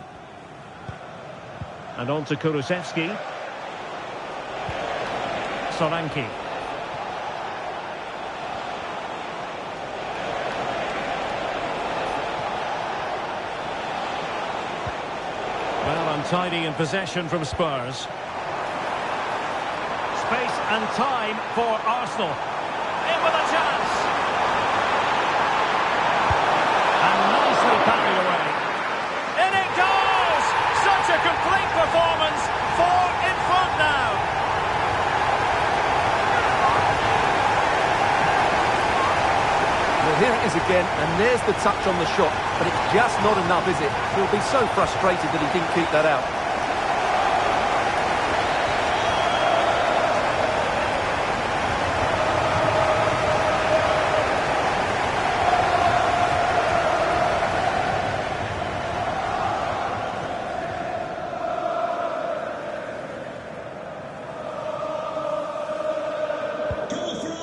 And on to Kulusevski. Solanke. Well, untidy in possession from Spurs. Space and time for Arsenal. In with a chance. parry away. In it goes! Such a complete performance. 4 in front now. Well, here it is again, and there's the touch on the shot, but it's just not enough, is it? He'll be so frustrated that he didn't keep that out.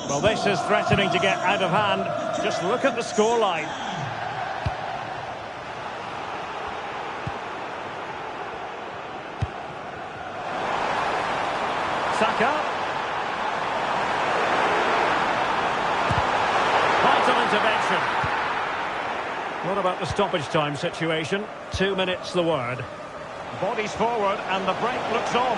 Well, this is threatening to get out of hand. Just look at the scoreline. Saka. Vital intervention. What about the stoppage time situation? 2 minutes the word. Bodies forward and the break looks on.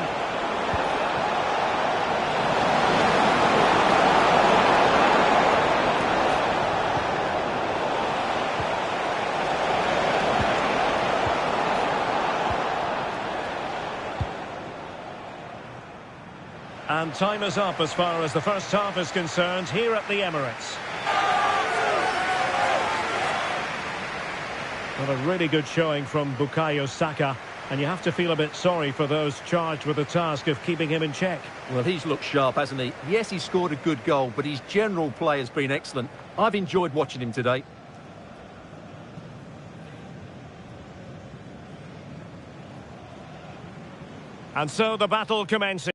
And time is up as far as the first half is concerned here at the Emirates. Well, a really good showing from Bukayo Saka, and you have to feel a bit sorry for those charged with the task of keeping him in check. Well, he's looked sharp, hasn't he? Yes, he scored a good goal, but his general play has been excellent. I've enjoyed watching him today. And so the battle commences.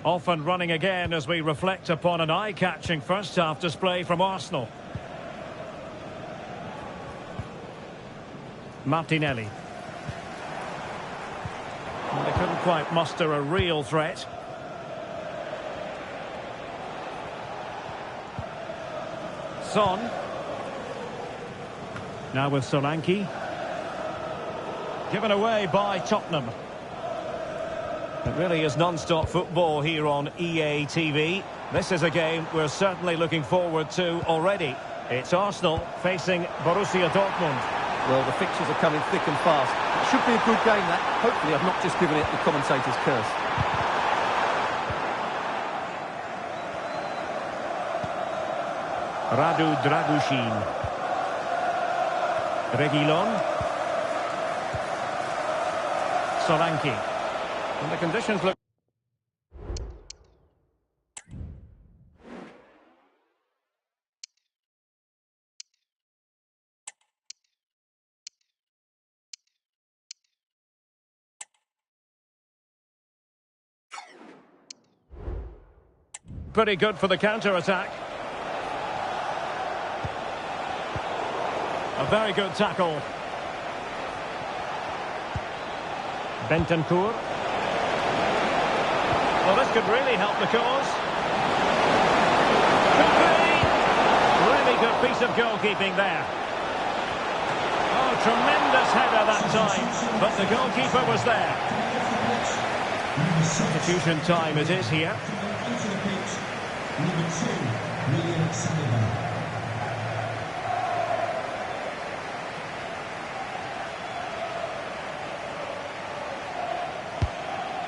Off and running again as we reflect upon an eye-catching first-half display from Arsenal. Martinelli. And they couldn't quite muster a real threat. Son. Now with Solanke. Given away by Tottenham. It really is non-stop football here on EA TV. This is a game we're certainly looking forward to already. It's Arsenal facing Borussia Dortmund. Well, the fixtures are coming thick and fast. It should be a good game, that. Hopefully I've not just given it the commentator's curse. Radu Dragushin. Reguilon. Solanke. And the conditions look... pretty good for the counter-attack. A very good tackle. Bentancur. Well, this could really help the cause. Could be! Really good piece of goalkeeping there. Oh, tremendous header that time, but the goalkeeper was there. Substitution time it is here. Onto the pitch, number 2, William Saliba.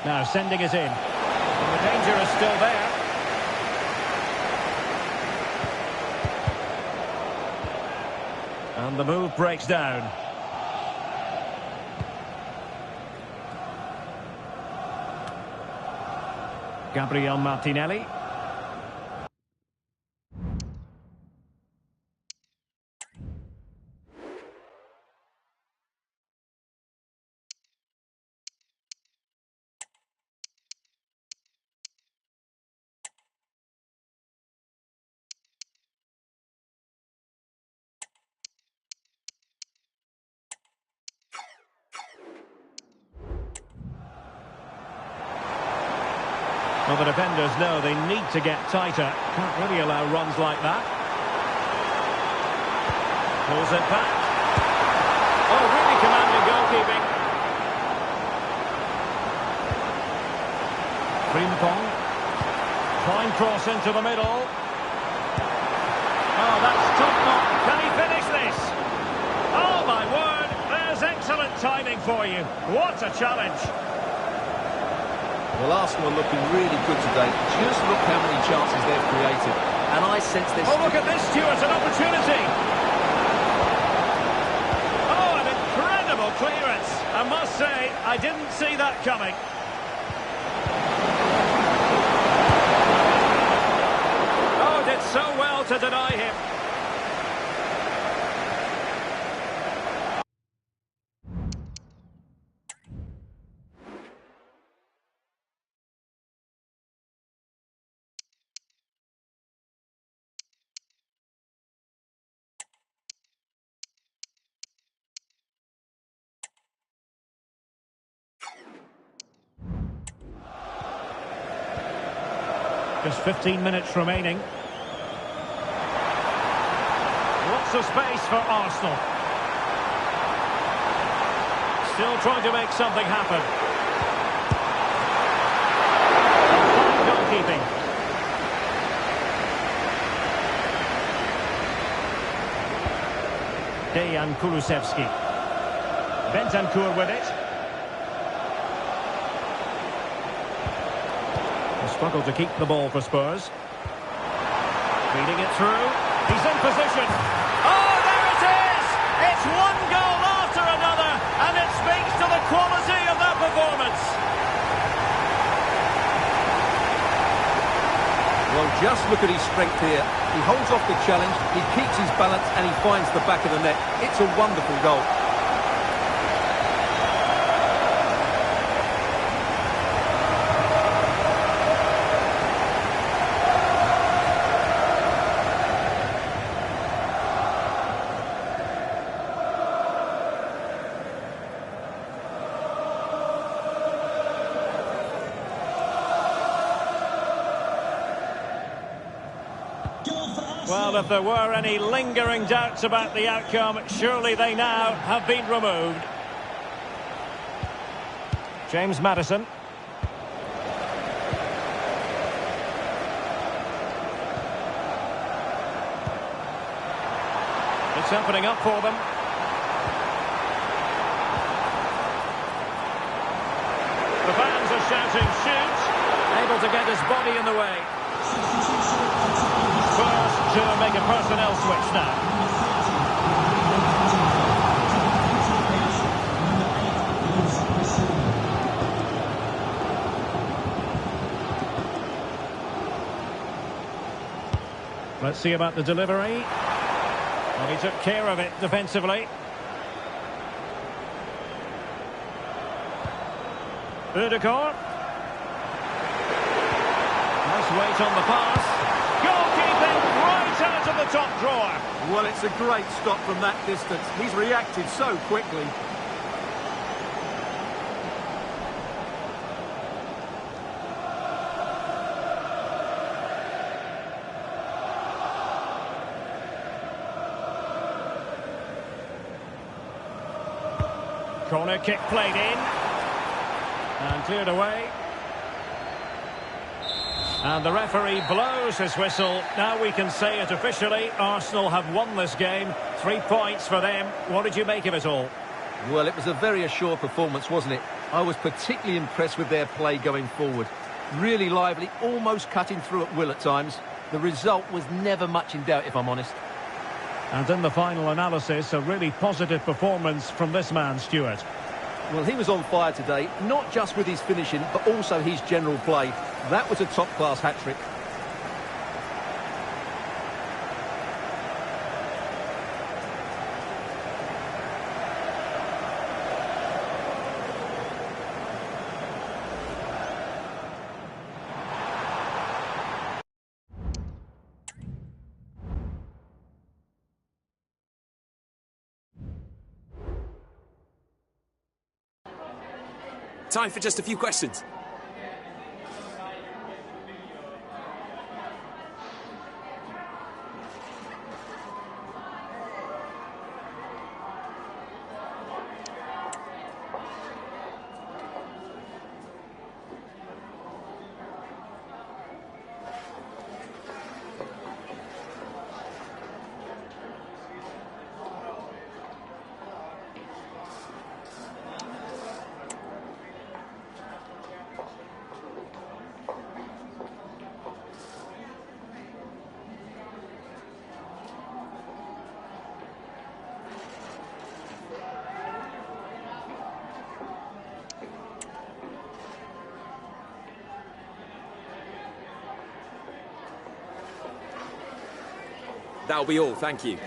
Now sending it in. And the danger is still there. And the move breaks down. Gabriel Martinelli. Well, the defenders know they need to get tighter. Can't really allow runs like that. Pulls it back. Oh, really commanding goalkeeping. Frimpong. Fine cross into the middle. Oh, that's top notch. Can he finish this? Oh, my word. There's excellent timing for you. What a challenge. Well, Arsenal are looking really good today. Just look how many chances they've created. And I sense this... Oh, look at this, Stuart. An opportunity. Oh, an incredible clearance. I must say, I didn't see that coming. Oh, did so well to deny him. Just 15 minutes remaining. Lots of space for Arsenal. Still trying to make something happen. Fine goalkeeping. Dejan Kulusevski. Bentancur with it. Struggled to keep the ball for Spurs. Feeding it through. He's in position. Oh, there it is! It's one goal after another, and it speaks to the quality of their performance. Well, just look at his strength here. He holds off the challenge, he keeps his balance, and he finds the back of the net. It's a wonderful goal. Well, if there were any lingering doubts about the outcome, surely they now have been removed. James Maddison. It's opening up for them. The fans are shouting, shoot! Able to get his body in the way. First to make a personnel switch now. Let's see about the delivery. Well, he took care of it defensively. Ødegaard. Nice weight on the pass. Goalkeeping right out of the top drawer. Well, it's a great stop from that distance. He's reacted so quickly. Corner kick played in. And cleared away. And the referee blows his whistle. Now we can say it officially. Arsenal have won this game. 3 points for them. What did you make of it all? Well, it was a very assured performance, wasn't it? I was particularly impressed with their play going forward. Really lively, almost cutting through at will at times. The result was never much in doubt, if I'm honest. And in the final analysis, a really positive performance from this man, Stuart. Well, he was on fire today, not just with his finishing, but also his general play. That was a top-class hat-trick. Time for just a few questions. That'll be all, thank you.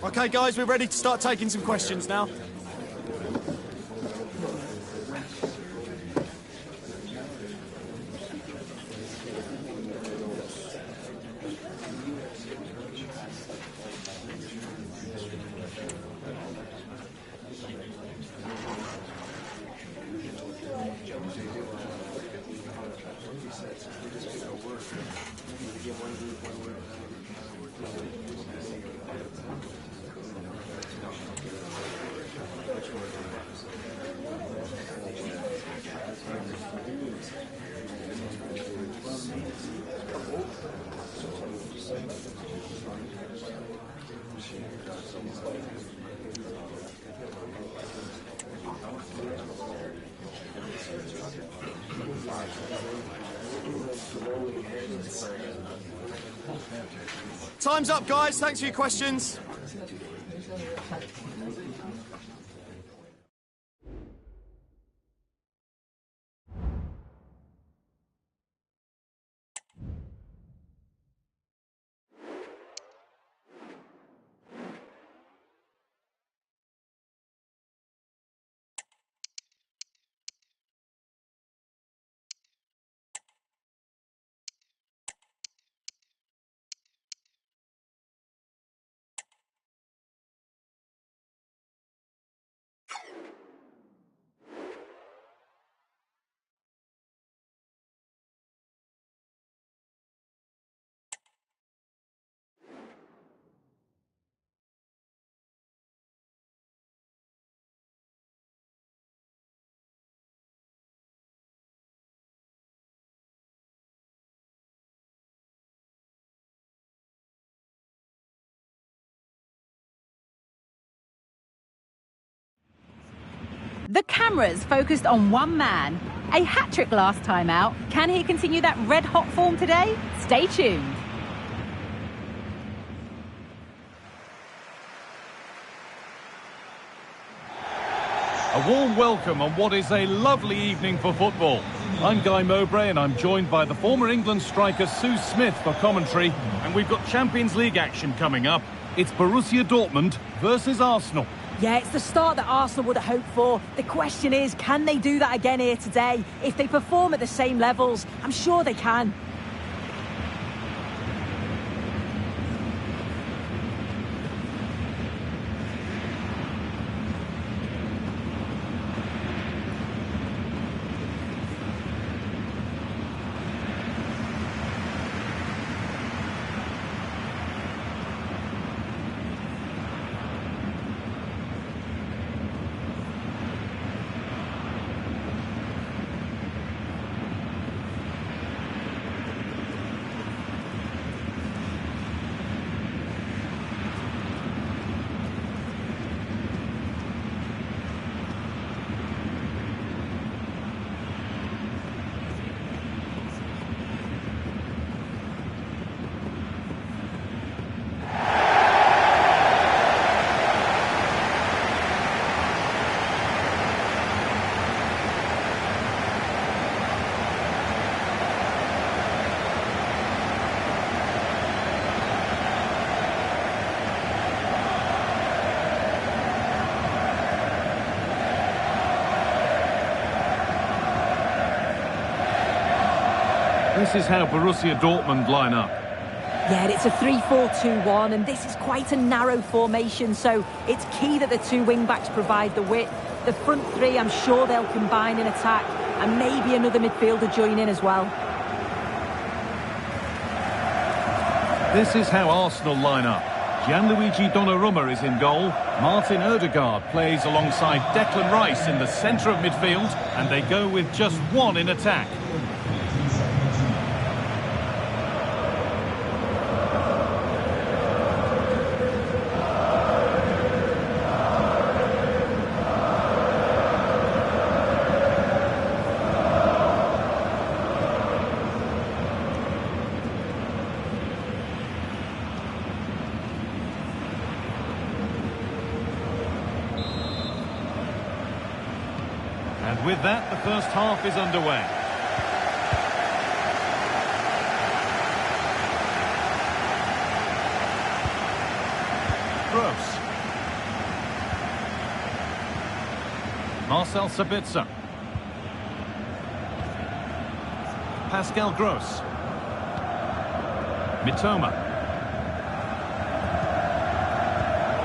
Okay, guys, we're ready to start taking some questions now. Time's up, guys. Thanks for your questions. The cameras focused on one man. A hat-trick last time out. Can he continue that red-hot form today? Stay tuned. A warm welcome on what is a lovely evening for football. I'm Guy Mowbray and I'm joined by the former England striker Sue Smith for commentary. And we've got Champions League action coming up. It's Borussia Dortmund versus Arsenal. Yeah, it's the start that Arsenal would have hoped for. The question is, can they do that again here today? If they perform at the same levels, I'm sure they can. This is how Borussia Dortmund line up. Yeah, it's a 3-4-2-1, and this is quite a narrow formation, so it's key that the two wing-backs provide the width. The front three, I'm sure they'll combine in attack, and maybe another midfielder join in as well. This is how Arsenal line up. Gianluigi Donnarumma is in goal. Martin Odegaard plays alongside Declan Rice in the centre of midfield, and they go with just one in attack. And with that, the first half is underway. Gross. Marcel Sabitzer. Pascal Gross. Mitoma.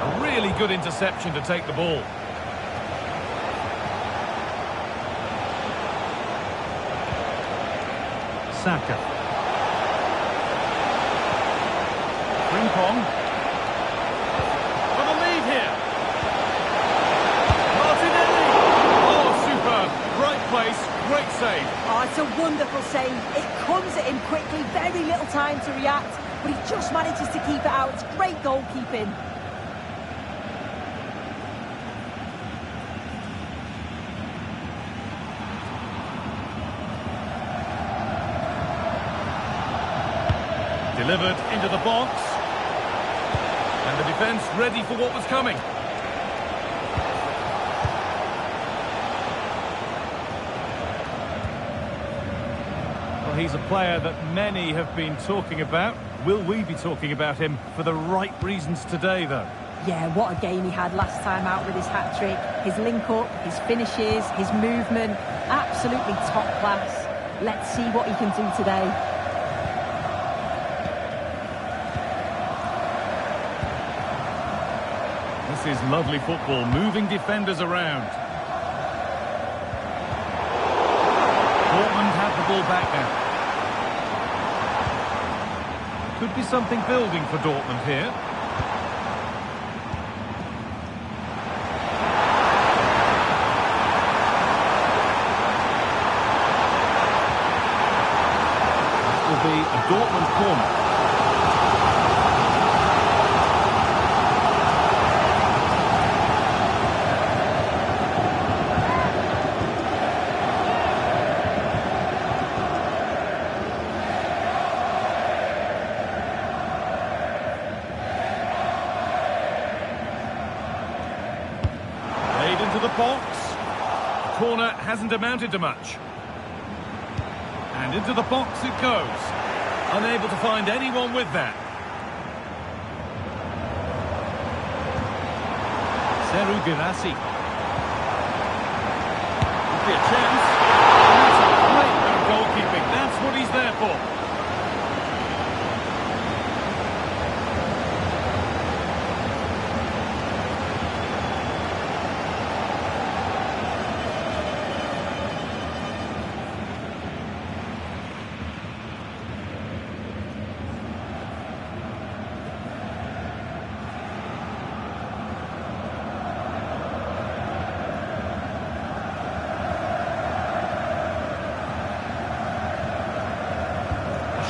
A really good interception to take the ball. Saka. Frimpong. For the lead here. Martinelli. Oh, superb. Right place, great save. Oh, it's a wonderful save. It comes at him quickly, very little time to react, but he just manages to keep it out. It's great goalkeeping. Delivered into the box. And the defence ready for what was coming. Well, he's a player that many have been talking about. Will we be talking about him for the right reasons today, though? Yeah, what a game he had last time out with his hat-trick. His link-up, his finishes, his movement, absolutely top class. Let's see what he can do today. This is lovely football, moving defenders around. Dortmund have the ball back now. Could be something building for Dortmund here. This will be a Dortmund corner. Into the box. The corner hasn't amounted to much. And into the box it goes. Unable to find anyone with that. Seru Girassi. Could be a chance. That's a great bit of goalkeeping. That's what he's there for.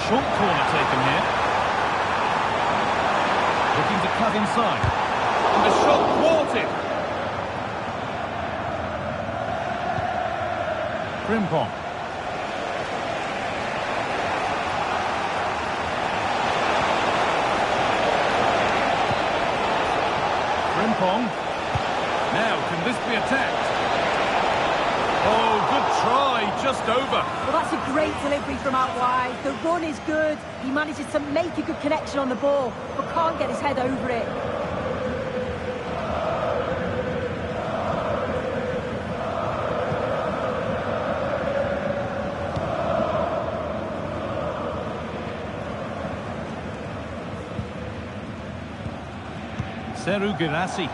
Short corner taken here. Looking to cut inside. And the shot thwarted. Frimpong. Frimpong. Now, can this be attacked? Oh, good try, just over. Well, that's a great delivery from out wide. The run is good. He manages to make a good connection on the ball, but can't get his head over it. Seru Girassi.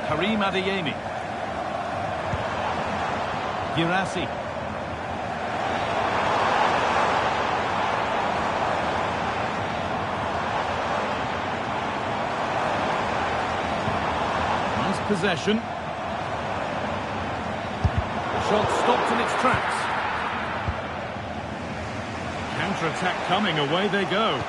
Karim Adeyemi. Girassi. Nice possession. The shot stopped in its tracks. Counter-attack coming, away they go.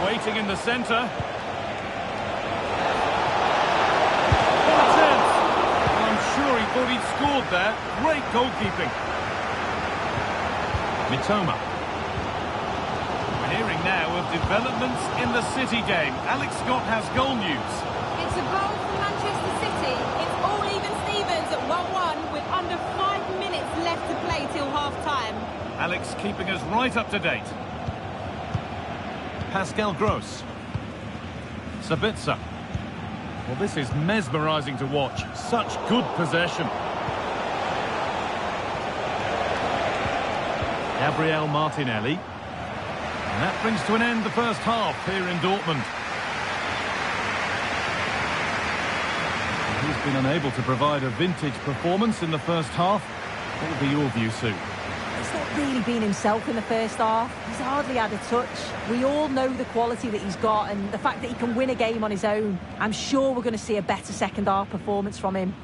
Waiting in the centre. What a chance! Well, I'm sure he thought he'd scored there. Great goalkeeping. Mitoma. We're hearing now of developments in the City game. Alex Scott has goal news. It's a goal for Manchester City. It's all even Stevens at 1-1 with under 5 minutes left to play till half-time. Alex keeping us right up to date. Pascal Gross. Sabitzer. Well, this is mesmerising to watch. Such good possession. Gabriel Martinelli. And that brings to an end the first half here in Dortmund. He's been unable to provide a vintage performance in the first half. What will be your view, Sue? He's not really been himself in the first half. He's hardly had a touch. We all know the quality that he's got and the fact that he can win a game on his own. I'm sure we're going to see a better second half performance from him.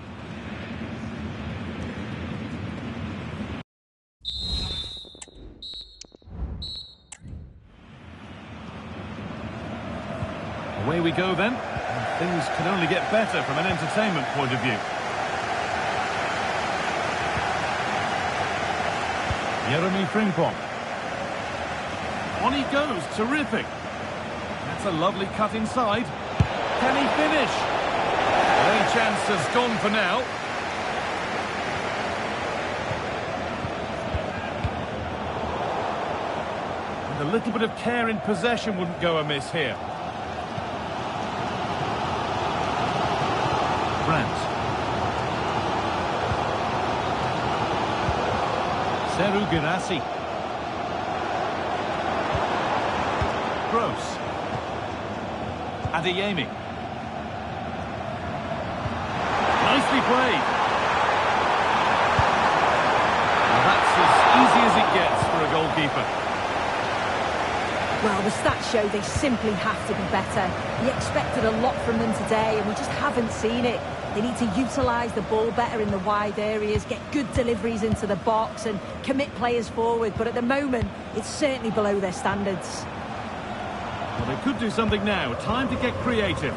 Away we go then. And things can only get better from an entertainment point of view. Jeremy Frimpong. On he goes, terrific. That's a lovely cut inside. Can he finish? Any chance has gone for now. And a little bit of care in possession wouldn't go amiss here. Brandt. Seru Girassi. Gross. Adeyemi. Nicely played. Well, that's as easy as it gets for a goalkeeper. Well, the stats show they simply have to be better. We expected a lot from them today and we just haven't seen it. They need to utilise the ball better in the wide areas, get good deliveries into the box and commit players forward. But at the moment, it's certainly below their standards. Well, they could do something now. Time to get creative.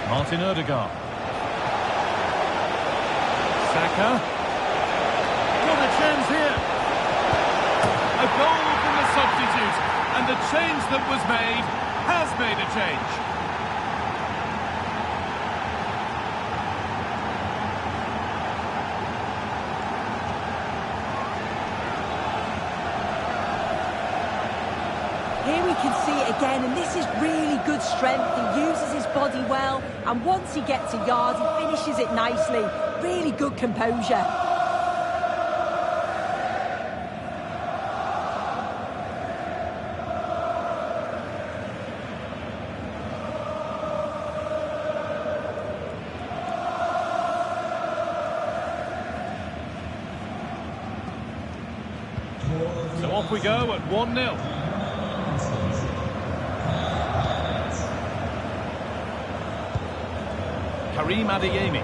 Martin Odegaard. Saka. What a chance here. A goal from the substitute. And the change that was made has made a change. Here we can see it again, and this is really good strength. He uses his body well, and once he gets a yard, he finishes it nicely. Really good composure. So off we go at 1-0. Karim Adeyemi.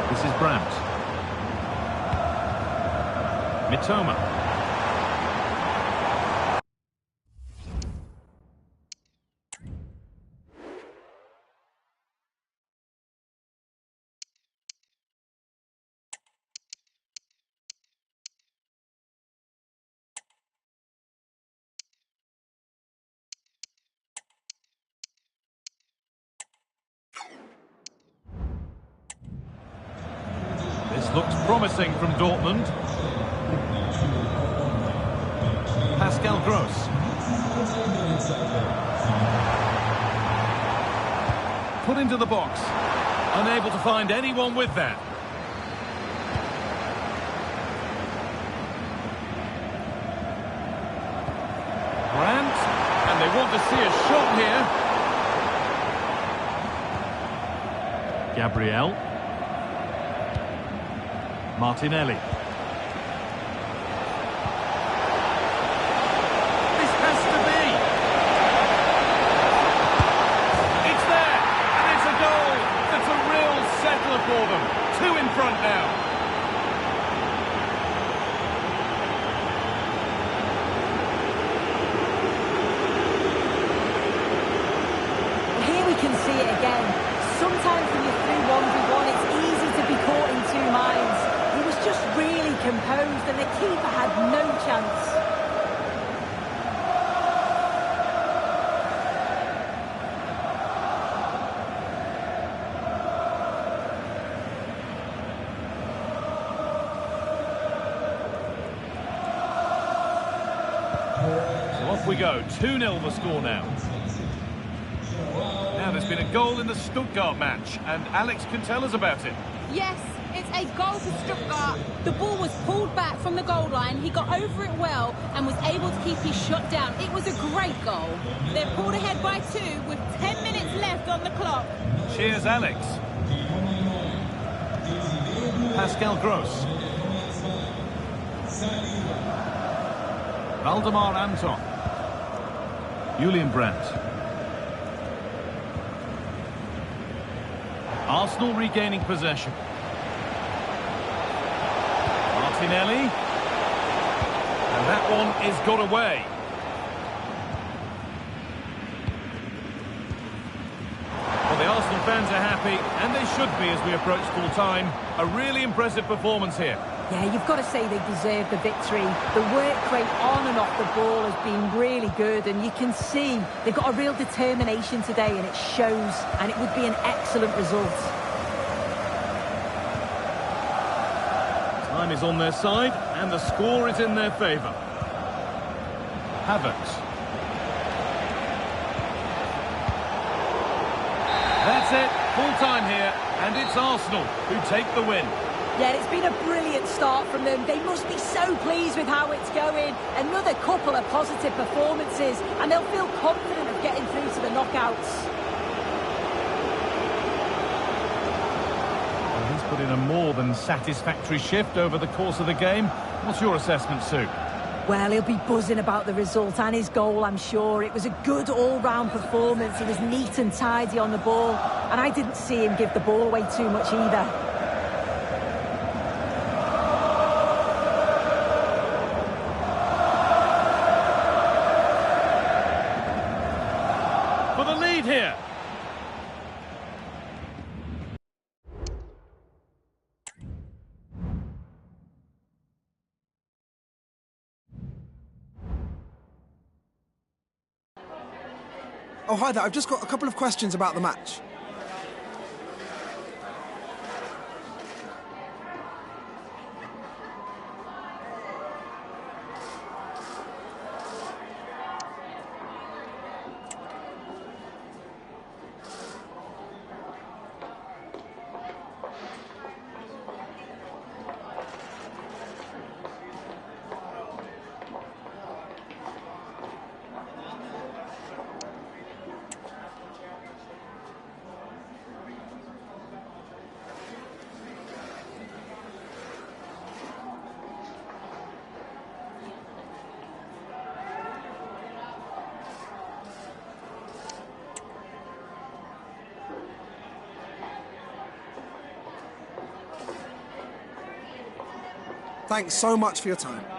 This is Brandt. Mitoma. This looks promising from Dortmund. Pascal Gross. Put into the box. Unable to find anyone with that. Brandt, and they want to see a shot here. Gabriel. Martinelli. This has to be. It's there, and it's a goal. That's a real settler for them. 2 in front now. Here we can see it again. Sometimes when you're through 1v1, it's easy to be caught in 2 minds. He was just really composed and the keeper had no chance. So off we go. 2-0 the score now. Now there's been a goal in the Stuttgart match, and Alex can tell us about it. Yes, it's a goal for Stuttgart. The ball was pulled back from the goal line. He got over it well and was able to keep his shot down. It was a great goal. They're pulled ahead by 2 with 10 minutes left on the clock. Cheers, Alex. Pascal Gross. Valdemar Anton. Julian Brandt. Arsenal regaining possession. Martinelli. And that one is got away. Well, the Arsenal fans are happy, and they should be as we approach full time. A really impressive performance here. Yeah, you've got to say they deserve the victory. The work rate on and off the ball has been really good, and you can see they've got a real determination today, and it shows, and it would be an excellent result. Time is on their side, and the score is in their favour. Havertz. That's it, full time here, and it's Arsenal who take the win. Yeah, it's been a brilliant start from them. They must be so pleased with how it's going. Another couple of positive performances, and they'll feel confident of getting through to the knockouts. Well, he's put in a more than satisfactory shift over the course of the game. What's your assessment, Sue? Well, he'll be buzzing about the result and his goal, I'm sure. It was a good all-round performance. He was neat and tidy on the ball, and I didn't see him give the ball away too much either. For the lead here. Oh, hi there. I've just got a couple of questions about the match. Thanks so much for your time.